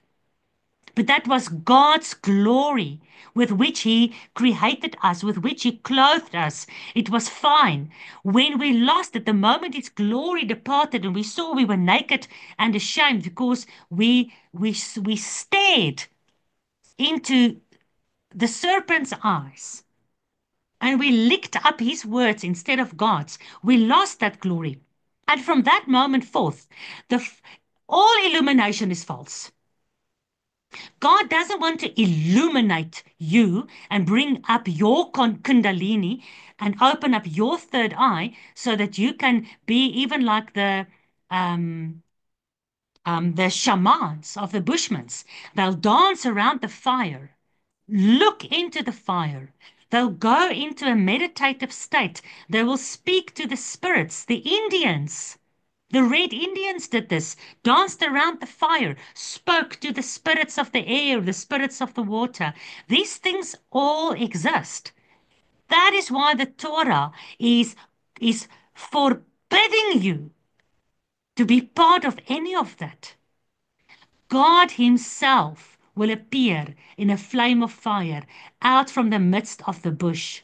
But that was God's glory with which He created us, with which He clothed us. It was fine. When we lost it, the moment His glory departed and we saw we were naked and ashamed because we stared into the serpent's eyes and we licked up His words instead of God's, we lost that glory. And from that moment forth, all illumination is false. God doesn't want to illuminate you and bring up your kundalini and open up your third eye so that you can be even like the shamans of the Bushmans. They'll dance around the fire, look into the fire. They'll go into a meditative state. They will speak to the spirits, the Indians. The Red Indians did this, danced around the fire, spoke to the spirits of the air, the spirits of the water. These things all exist. That is why the Torah is forbidding you to be part of any of that. God Himself will appear in a flame of fire out from the midst of the bush.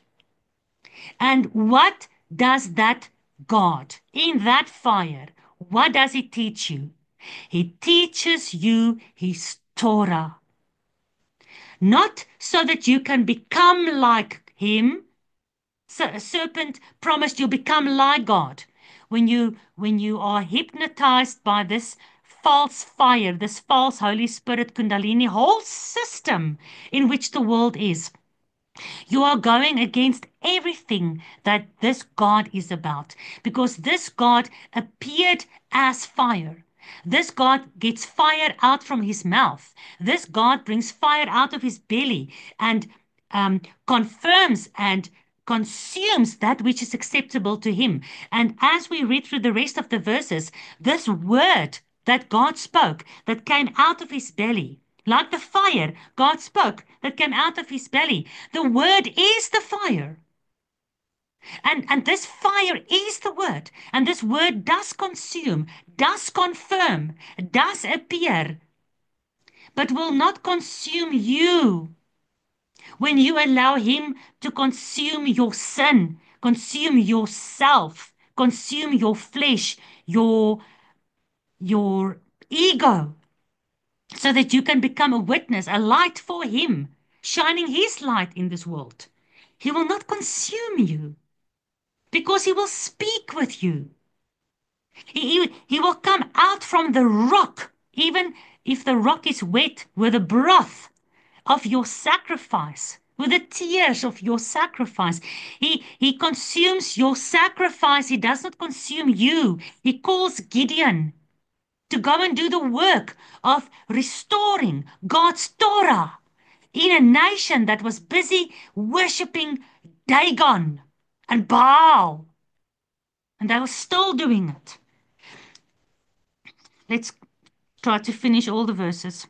And what does that God in that fire, what does He teach you? He teaches you His Torah. not so that you can become like him. So a serpent promised you'll become like God. When you are hypnotized by this false fire, this false Holy Spirit Kundalini whole system in which the world is, you are going against everything that this God is about, because this God appeared as fire. This God gets fire out from his mouth. This God brings fire out of his belly and confirms and consumes that which is acceptable to him. And as we read through the rest of the verses, this word that God spoke that came out of his belly, like the fire God spoke that came out of his belly, the word is the fire. And this fire is the word. And this word does consume, does confirm, does appear, but will not consume you when you allow him to consume your sin, consume yourself, consume your flesh, your ego, so that you can become a witness, a light for him, shining his light in this world. He will not consume you because he will speak with you. He will come out from the rock, even if the rock is wet with the broth of your sacrifice, with the tears of your sacrifice. He consumes your sacrifice. He does not consume you. He calls Gideon to go and do the work of restoring God's Torah in a nation that was busy worshiping Dagon and Baal. And they were still doing it. Let's try to finish all the verses.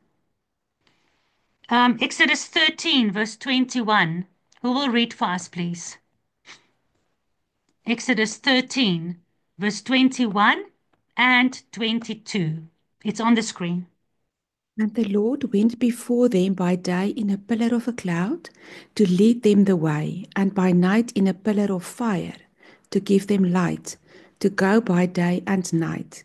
Exodus 13, verse 21. Who will read for us, please? Exodus 13, verse 21 and 22. It's on the screen. And the Lord went before them by day in a pillar of a cloud to lead them the way, and by night in a pillar of fire to give them light, to go by day and night.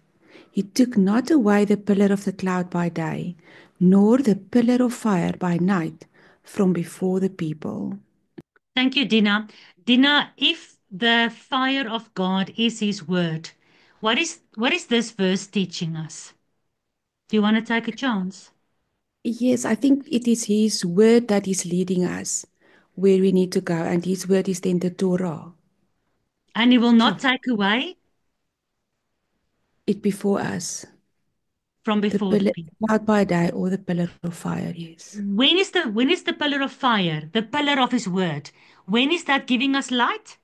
He took not away the pillar of the cloud by day, nor the pillar of fire by night from before the people. Thank you, Dina. Dina, if the fire of God is his word, what is this verse teaching us? Do you want to take a chance? Yes, I think it is his word that is leading us where we need to go, and his word is then the Torah. And he will not take away it before us. From before the pillar, cloud by day or the pillar of fire, yes. When is the pillar of fire, the pillar of his word? When is that giving us light?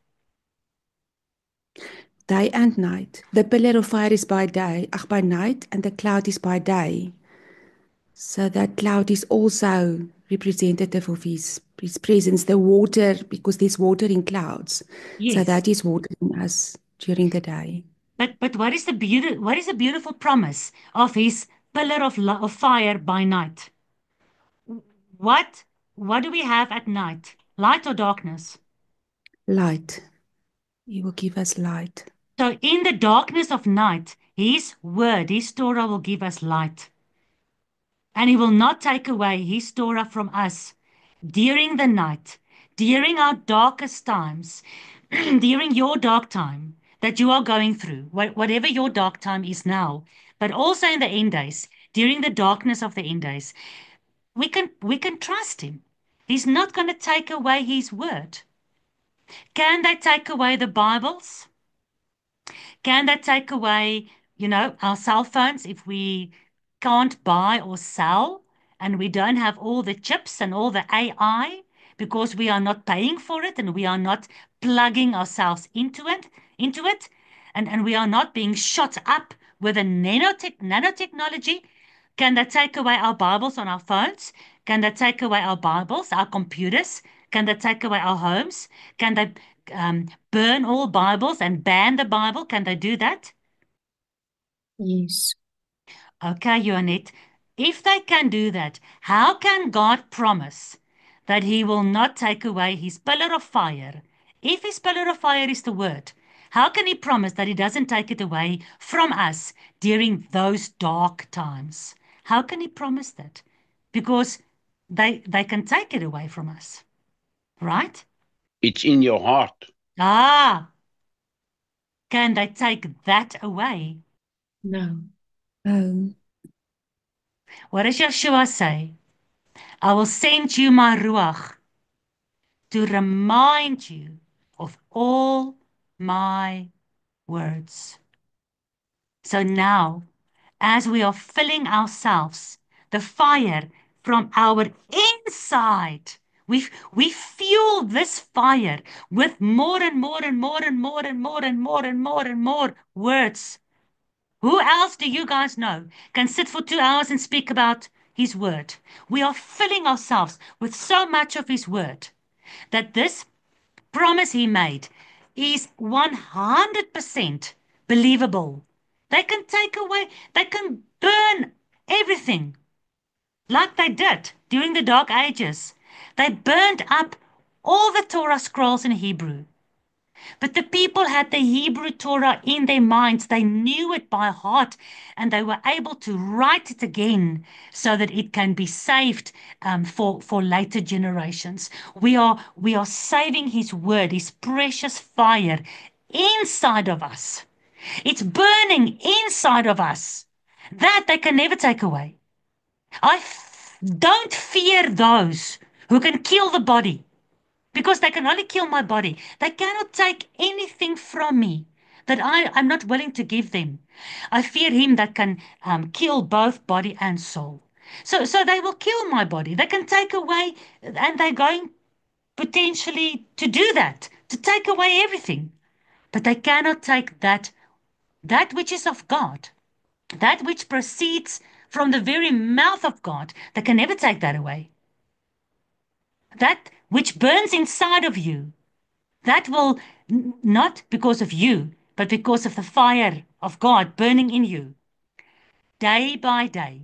Day and night. The pillar of fire is by day, by night, and the cloud is by day. So that cloud is also representative of his presence, the water, because there's water in clouds. Yes. So that is watering us during the day. But what is the beautiful promise of his pillar of fire by night? What do we have at night? Light or darkness? Light. He will give us light. So in the darkness of night, his word, his Torah will give us light. And he will not take away his Torah from us during the night, during our darkest times, during your dark time that you are going through, whatever your dark time is now, but also in the end days, during the darkness of the end days, we can trust him. He's not going to take away his word. Can they take away the Bibles? Can they take away, our cell phones if we can't buy or sell and we don't have all the chips and all the AI because we are not paying for it and we are not plugging ourselves into it, and we are not being shot up with a nanotechnology? Can they take away our Bibles on our phones? Can they take away our Bibles, our computers? Can they take away our homes? Can they burn all Bibles and ban the Bible? Can they do that? Yes. Okay, Joannette. If they can do that, how can God promise that he will not take away his pillar of fire? If his pillar of fire is the word, how can he promise that he doesn't take it away from us during those dark times? How can he promise that? Because they can take it away from us, right? It's in your heart. Ah, can they take that away? No. What does Yeshua say? I will send you my Ruach to remind you of all my words. So now, as we are filling ourselves, the fire from our inside, we fuel this fire with more and more and more and more and more and more and more and more words. Who else do you guys know can sit for 2 hours and speak about his word? We are filling ourselves with so much of his word that this promise he made is 100% believable. They can take away, they can burn everything like they did during the Dark Ages. They burned up all the Torah scrolls in Hebrew. But the people had the Hebrew Torah in their minds. They knew it by heart and they were able to write it again so that it can be saved for later generations. We are saving his word, his precious fire inside of us. It's burning inside of us. That they can never take away. Don't fear those who can kill the body, because they can only kill my body. They cannot take anything from me that I'm not willing to give them. I fear him that can kill both body and soul. So they will kill my body. They can take away, and they're going potentially to do that, to take away everything. But they cannot take that which is of God, that which proceeds from the very mouth of God. They can never take that away. That which burns inside of you, that will not because of you, but because of the fire of God burning in you, day by day,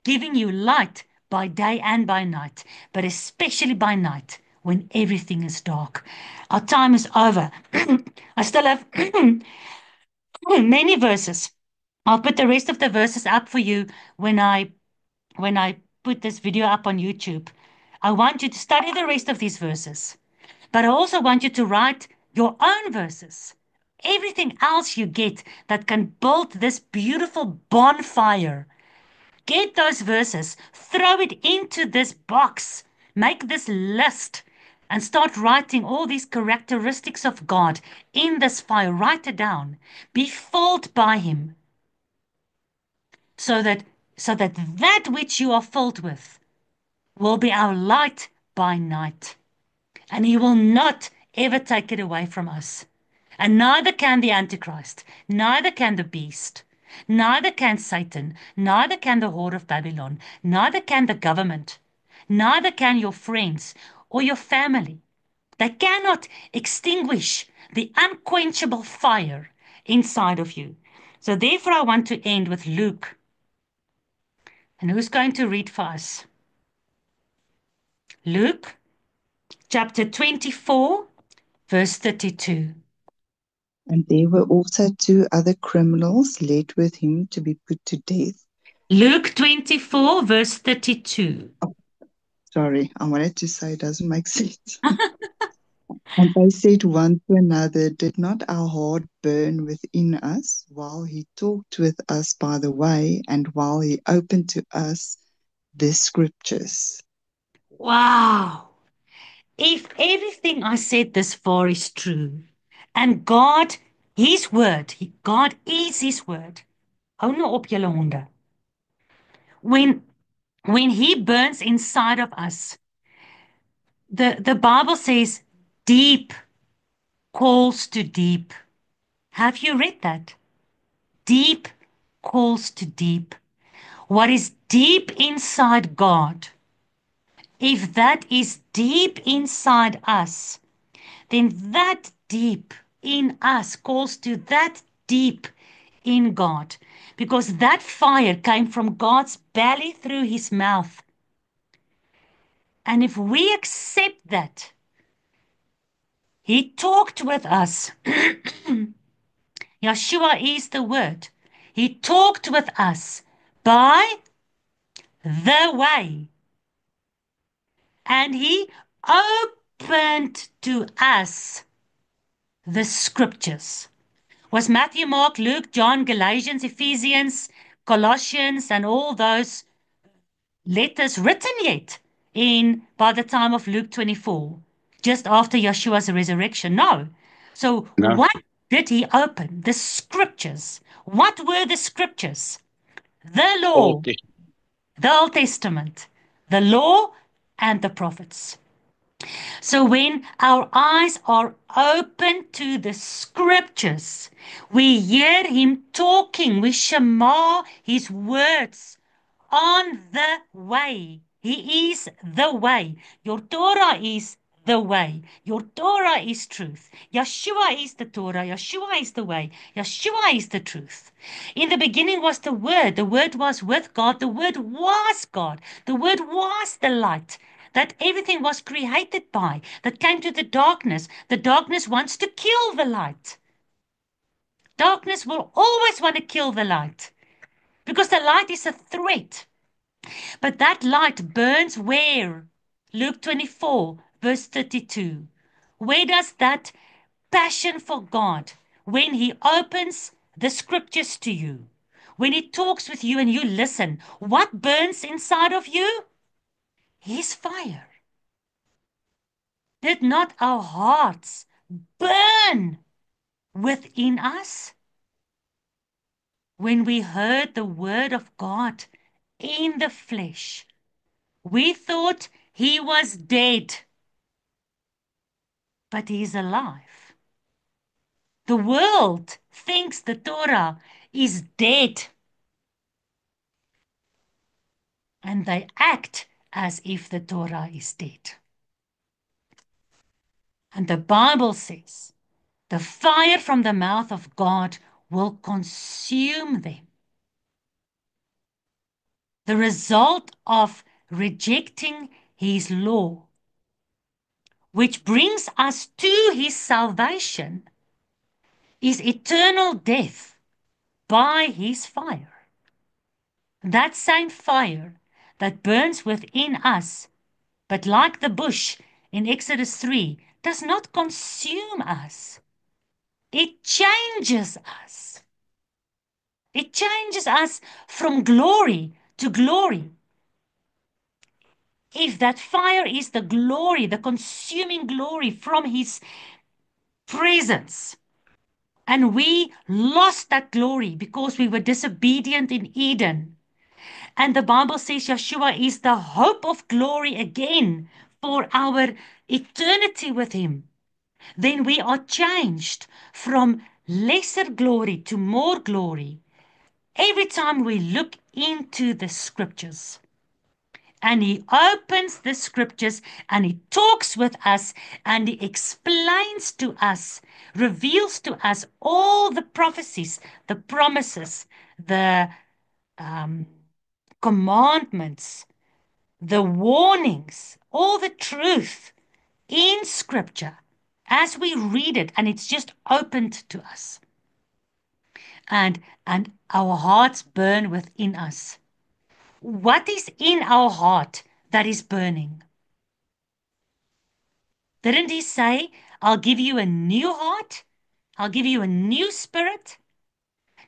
giving you light by day and by night, but especially by night when everything is dark. Our time is over. I still have many verses. I'll put the rest of the verses up for you when I put this video up on YouTube. I want you to study the rest of these verses, but I also want you to write your own verses. Everything else you get that can build this beautiful bonfire. Get those verses, throw it into this box, make this list, and start writing all these characteristics of God in this fire. Write it down. Be filled by him. So that that which you are filled with will be our light by night. And he will not ever take it away from us. And neither can the Antichrist, neither can the beast, neither can Satan, neither can the horde of Babylon, neither can the government, neither can your friends or your family. They cannot extinguish the unquenchable fire inside of you. So therefore I want to end with Luke. And who's going to read for us? Luke chapter 24, verse 32. And there were also 2 other criminals led with him to be put to death. Luke 24, verse 32. Oh, sorry, I wanted to say it doesn't make sense. And they said one to another, did not our heart burn within us while he talked with us by the way and while he opened to us the scriptures? Wow. If everything I said this far is true, and God, his word, God is his word. Hou nou op julle honde. When he burns inside of us, the Bible says deep calls to deep. Have you read that? Deep calls to deep. What is deep inside God, if that is deep inside us, then that deep in us calls to that deep in God, because that fire came from God's belly through his mouth. And if we accept that, he talked with us. Yeshua is the word. He talked with us by the way. and he opened to us the scriptures. Was Matthew, Mark, Luke, John, Galatians, Ephesians, Colossians, and all those letters written yet by the time of Luke 24, just after Yeshua's resurrection? No. So No. what did he open? The scriptures. What were the scriptures? The law, Old Testament. the Old Testament, the law, and the prophets. So when our eyes are open to the scriptures, we hear him talking, we shema his words on the way. He is the way. Your Torah is the way. Your Torah is truth. Yeshua is the Torah. Yeshua is the way. Yeshua is the truth. In the beginning was the Word. The Word was with God. The Word was God. The Word was the light that everything was created by, that came to the darkness. The darkness wants to kill the light. Darkness will always want to kill the light because the light is a threat. But that light burns where? Luke 24, verse 32. Where does that passion for God, when he opens the scriptures to you, when he talks with you and you listen, what burns inside of you? His fire. Did not our hearts burn within us when we heard the word of God in the flesh? We thought he was dead, but he's alive. The world thinks the Torah is dead, and they act as if the Torah is dead. And the Bible says, the fire from the mouth of God will consume them. The result of rejecting his law, which brings us to his salvation, is eternal death by his fire. That same fire that burns within us, but like the bush in Exodus 3, does not consume us. It changes us. It changes us from glory to glory. If that fire is the glory, the consuming glory from his presence, and we lost that glory because we were disobedient in Eden, and the Bible says Yeshua is the hope of glory again for our eternity with him, then we are changed from lesser glory to more glory every time we look into the scriptures. And he opens the scriptures and he talks with us and he explains to us, reveals to us all the prophecies, the promises, the commandments, the warnings, all the truth in scripture as we read it, and it's just opened to us. And our hearts burn within us. What is in our heart that is burning? Didn't he say, I'll give you a new heart? I'll give you a new spirit?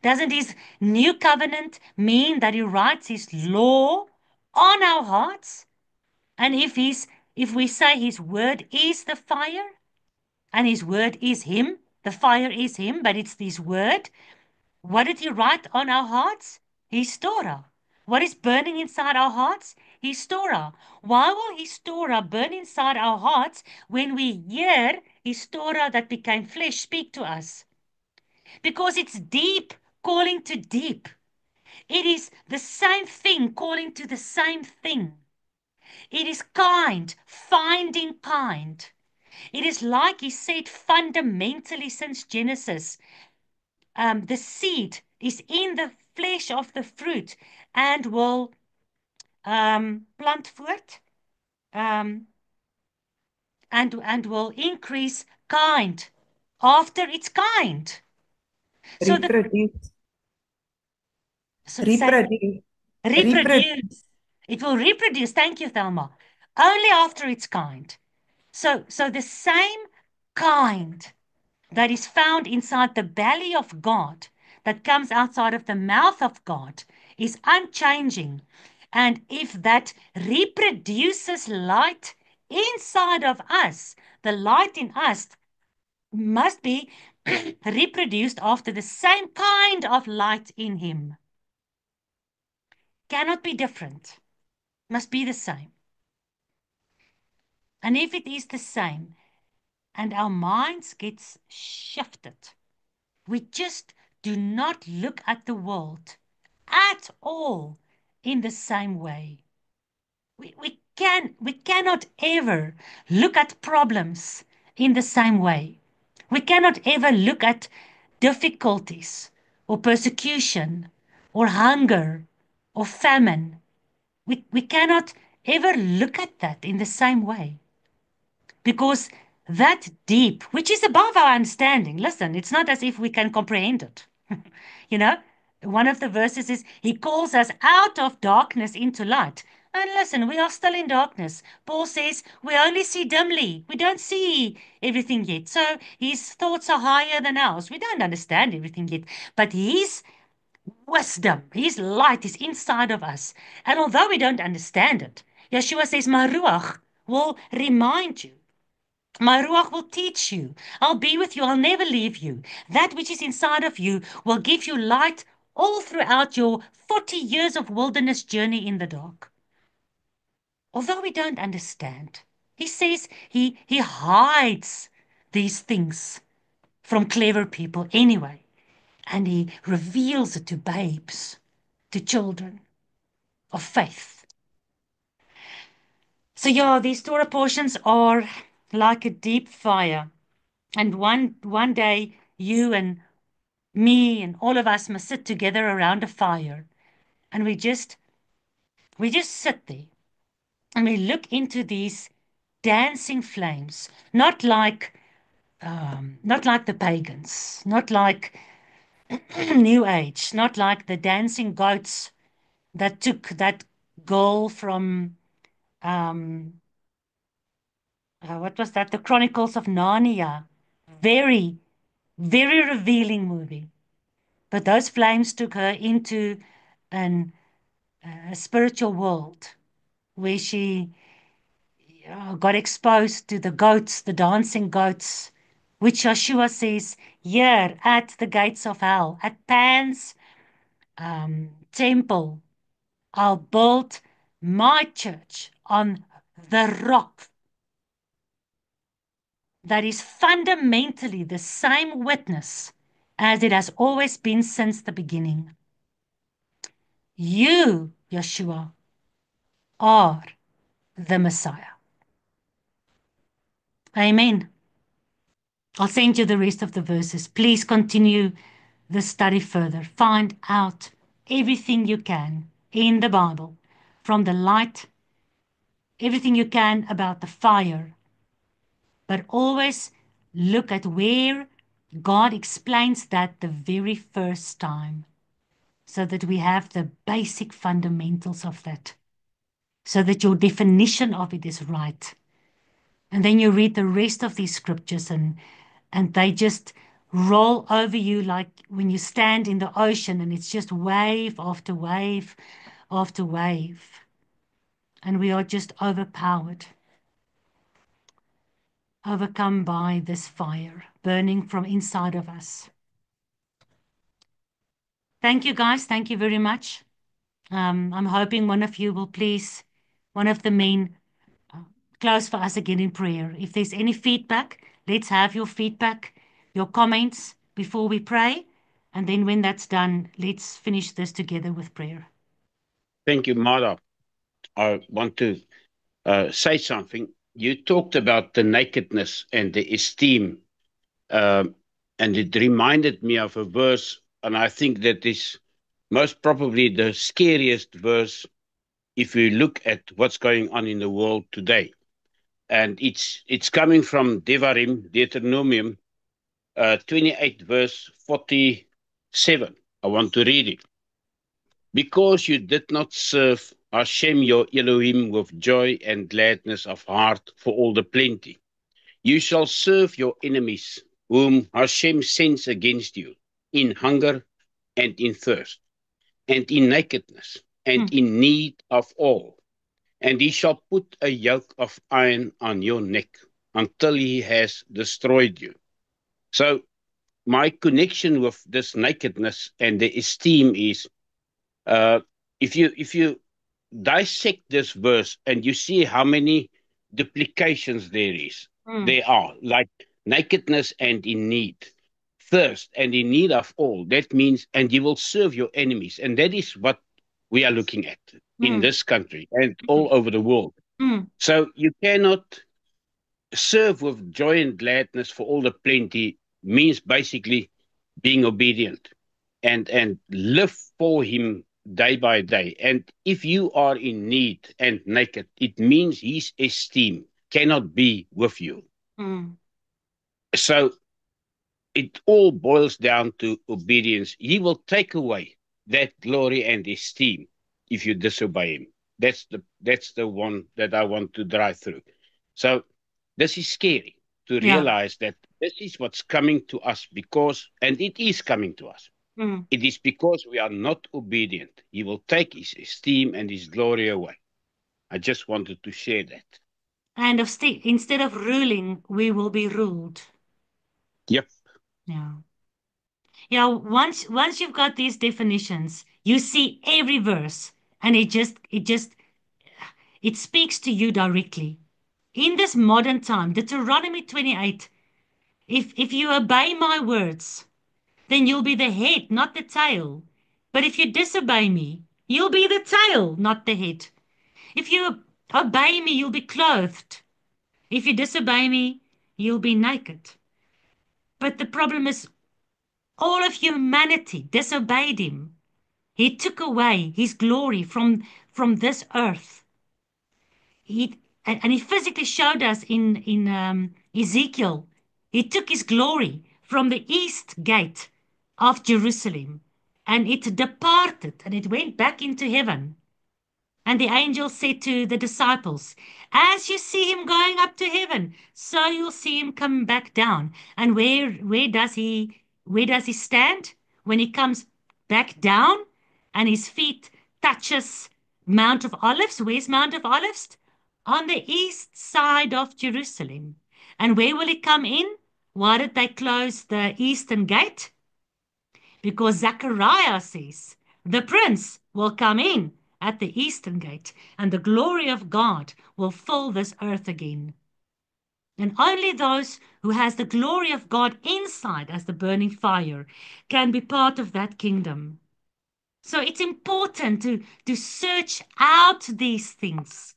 Doesn't his new covenant mean that he writes his law on our hearts? And if we say his word is the fire, and his word is him, the fire is him, but it's his word, what did he write on our hearts? His Torah. What is burning inside our hearts? His Torah. Why will his Torah burn inside our hearts when we hear his Torah that became flesh speak to us? Because it's deep calling to deep. It is the same thing calling to the same thing. It is kind, finding kind. It is like he said fundamentally since Genesis. The seed is in the flesh of the fruit and will plant voort and will increase kind after its kind. So Reproduce. Reproduce. It will reproduce. Thank you, Thelma. only after its kind. So the same kind that is found inside the belly of God, that comes outside of the mouth of God, is unchanging. And if that reproduces light inside of us, the light in us must be reproduced after the same kind of light in him. Cannot be different, must be the same. And if it is the same, and our minds gets shifted, we just do not look at the world at all in the same way. We cannot ever look at problems in the same way. We cannot ever look at difficulties or persecution or hunger or famine. We cannot ever look at that in the same way. Because that deep, which is above our understanding, listen, it's not as if we can comprehend it. You know, one of the verses is, he calls us out of darkness into light. And listen, we are still in darkness. Paul says we only see dimly. We don't see everything yet. So his thoughts are higher than ours. We don't understand everything yet. But his wisdom, his light is inside of us. And although we don't understand it, Yeshua says, my Ruach will remind you. My Ruach will teach you. I'll be with you. I'll never leave you. That which is inside of you will give you light all throughout your 40 years of wilderness journey in the dark. Although we don't understand, he says he hides these things from clever people anyway. And he reveals it to babes, to children of faith. So yeah, these Torah portions are like a deep fire. And one day, you and me and all of us must sit together around a fire. And we just sit there. And we look into these dancing flames, not like the pagans, not like New Age, not like the dancing goats that took that girl from, what was that? The Chronicles of Narnia. Very, very revealing movie. But those flames took her into a spiritual world where she got exposed to the goats, the dancing goats, which Yeshua says, here at the gates of hell, at Pan's temple, I'll build my church on the rock that is fundamentally the same witness as it has always been since the beginning. You, Yeshua, are the Messiah. Amen. I'll send you the rest of the verses. Please continue the study further. Find out everything you can in the Bible, from the light, everything you can about the fire. But always look at where God explains that the very first time, so that we have the basic fundamentals of that, so that your definition of it is right. And then you read the rest of these scriptures and they just roll over you like when you stand in the ocean and it's just wave after wave after wave. And we are just overpowered, overcome by this fire burning from inside of us. Thank you, guys. Thank you very much. I'm hoping one of you will please, one of the men, close for us again in prayer. If there's any feedback, let's have your feedback, your comments before we pray. And then when that's done, let's finish this together with prayer. Thank you, Mara. I want to say something. You talked about the nakedness and the esteem, and it reminded me of a verse, and I think that is most probably the scariest verse if we look at what's going on in the world today. And it's coming from Devarim, Deuteronomium 28, verse 47. I want to read it. Because you did not serve Hashem your Elohim with joy and gladness of heart for all the plenty. You shall serve your enemies, whom Hashem sends against you, in hunger and in thirst, and in nakedness, and in need of all. And he shall put a yoke of iron on your neck until he has destroyed you. So my connection with this nakedness and the esteem is, if you dissect this verse and you see how many duplications there are, like nakedness and in need, thirst and in need of all. That means, and you will serve your enemies. And that is what we are looking at in this country and all over the world. So you cannot serve with joy and gladness for all the plenty means basically being obedient and live for him day by day. And if you are in need and naked, it means his esteem cannot be with you. So it all boils down to obedience. He will take away that glory and esteem if you disobey him. That's the one that I want to drive through. So this is scary to realize that this is what's coming to us because, and it is coming to us. It is because we are not obedient. He will take his esteem and his glory away. I just wanted to share that. And instead of ruling, we will be ruled. Yep. Yeah. Yeah, once you've got these definitions, you see every verse, and it speaks to you directly. In this modern time, Deuteronomy 28, if you obey my words, then you'll be the head, not the tail. But if you disobey me, you'll be the tail, not the head. If you obey me, you'll be clothed. If you disobey me, you'll be naked. But the problem is, all of humanity disobeyed him. He took away his glory from this earth. And he physically showed us in Ezekiel. He took his glory from the east gate of Jerusalem, and it departed, and it went back into heaven. And the angel said to the disciples, as you see him going up to heaven, so you'll see him come back down. And where does he stand when he comes back down and his feet touches Mount of Olives? Where's Mount of Olives? On the east side of Jerusalem. And where will he come in? Why did they close the eastern gate? Because Zechariah says the prince will come in at the eastern gate, and the glory of God will fill this earth again. And only those who has the glory of God inside as the burning fire can be part of that kingdom. So it's important to search out these things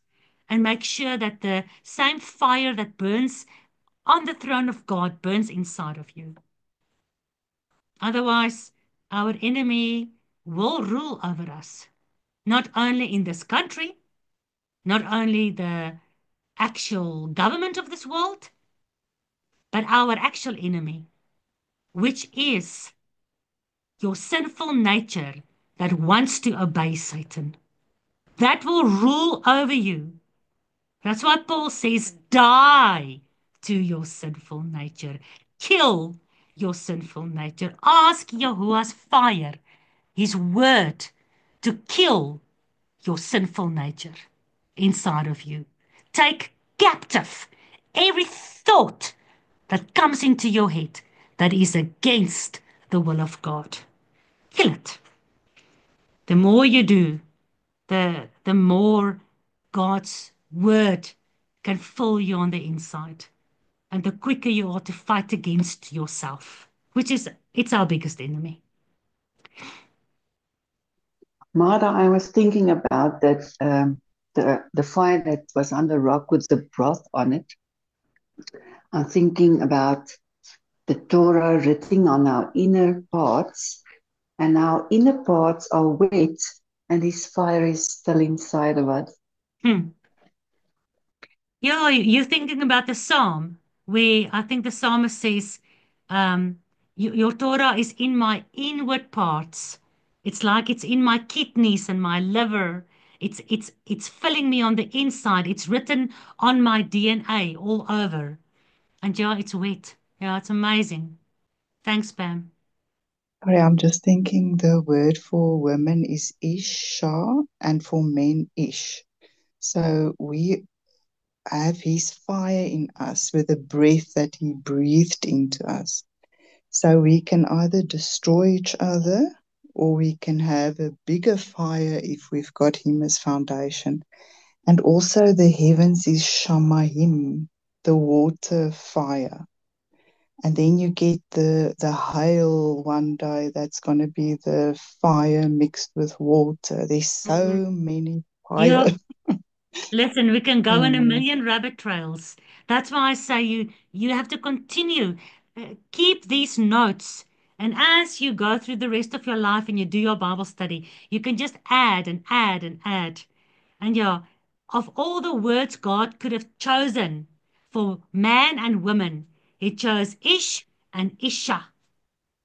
and make sure that the same fire that burns on the throne of God burns inside of you. Otherwise, our enemy will rule over us. Not only in this country, not only the actual government of this world, but our actual enemy, which is your sinful nature that wants to obey Satan. That will rule over you. That's why Paul says, die to your sinful nature. Kill your sinful nature. Ask Yahuwah's fire, his word, to kill your sinful nature inside of you. Take captive every thought that comes into your head that is against the will of God. Kill it. The more you do, the more God's word can fill you on the inside. And the quicker you are to fight against yourself, it's our biggest enemy. Mara, I was thinking about that the fire that was on the rock with the broth on it. I'm thinking about the Torah written on our inner parts, and our inner parts are wet, and His fire is still inside of us. Yeah, you're thinking about the Psalm, where I think the psalmist says, your Torah is in my inward parts. It's like it's in my kidneys and my liver. It's filling me on the inside. It's written on my DNA all over. And yeah, it's wet. Yeah, it's amazing. Thanks, Pam. Sorry, I'm just thinking the word for women is Isha and for men Ish. So we have his fire in us with the breath that he breathed into us. So we can either destroy each other or we can have a bigger fire if we've got him as foundation. And also the heavens is Shamayim, the water fire. And then you get the hail one day that's going to be the fire mixed with water. There's so many fire. Yeah. Listen, we can go in a million rabbit trails. That's why I say you have to continue. Keep these notes. And as you go through the rest of your life and you do your Bible study, you can just add and add and add. And yeah, of all the words God could have chosen for man and woman, he chose Ish and Isha.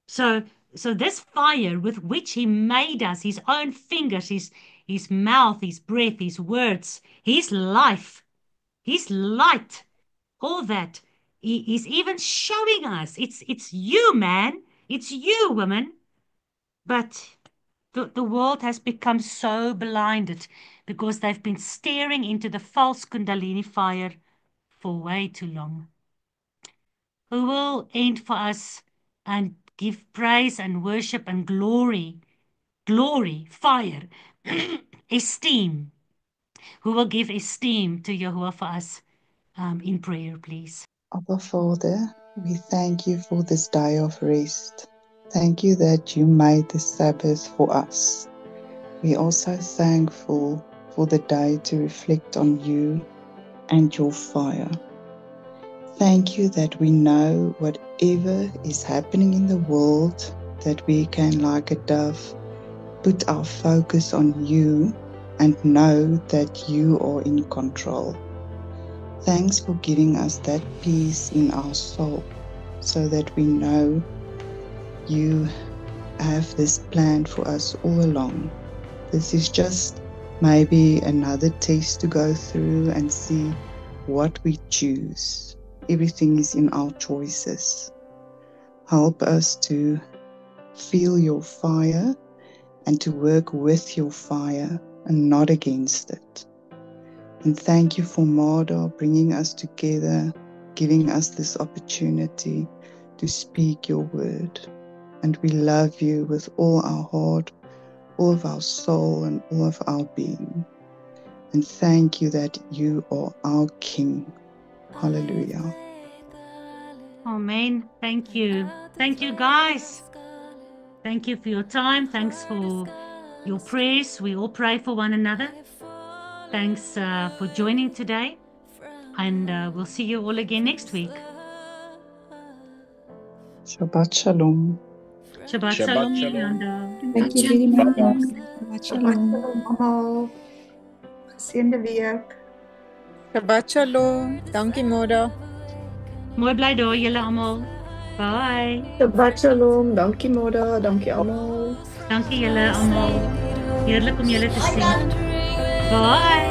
So this fire with which he made us, his own fingers, his mouth, his breath, his words, his life, his light, all that, he's even showing us, it's you, man, it's you, woman. But the world has become so blinded because they've been staring into the false Kundalini fire for way too long. Who will end for us and give praise and worship and glory, fire, esteem. Who will give esteem to Yahuwah for us in prayer, please? Abba Father, we thank you for this day of rest. Thank you that you made the Sabbath for us. We are also thankful for the day to reflect on you and your fire. Thank you that we know whatever is happening in the world, that we can, like a dove, put our focus on you and know that you are in control. Thanks for giving us that peace in our soul so that we know you have this plan for us all along. This is just maybe another test to go through and see what we choose. Everything is in our choices. Help us to feel your fire and to work with your fire and not against it. And thank you for Mada bringing us together, giving us this opportunity to speak your word. And we love you with all our heart, all of our soul, and all of our being. And thank you that you are our King. Hallelujah. Amen. Thank you. Thank you, guys. Thank you for your time. Thanks for your prayers. We all pray for one another. Thanks for joining today. And we'll see you all again next week. Shabbat Shalom. Shabbat Shabbat Shalom, Shalom. Yolanda. Thank you very much. Shabbat Shalom almal. Geseënde week. Shabbat shalom. Dankie, Moda. Mooi bly daar julle almal. Bye. Shabbat shalom. Dankie Moda, dankie almal. Dankie julle almal. Heerlik om julle te sien. Bye.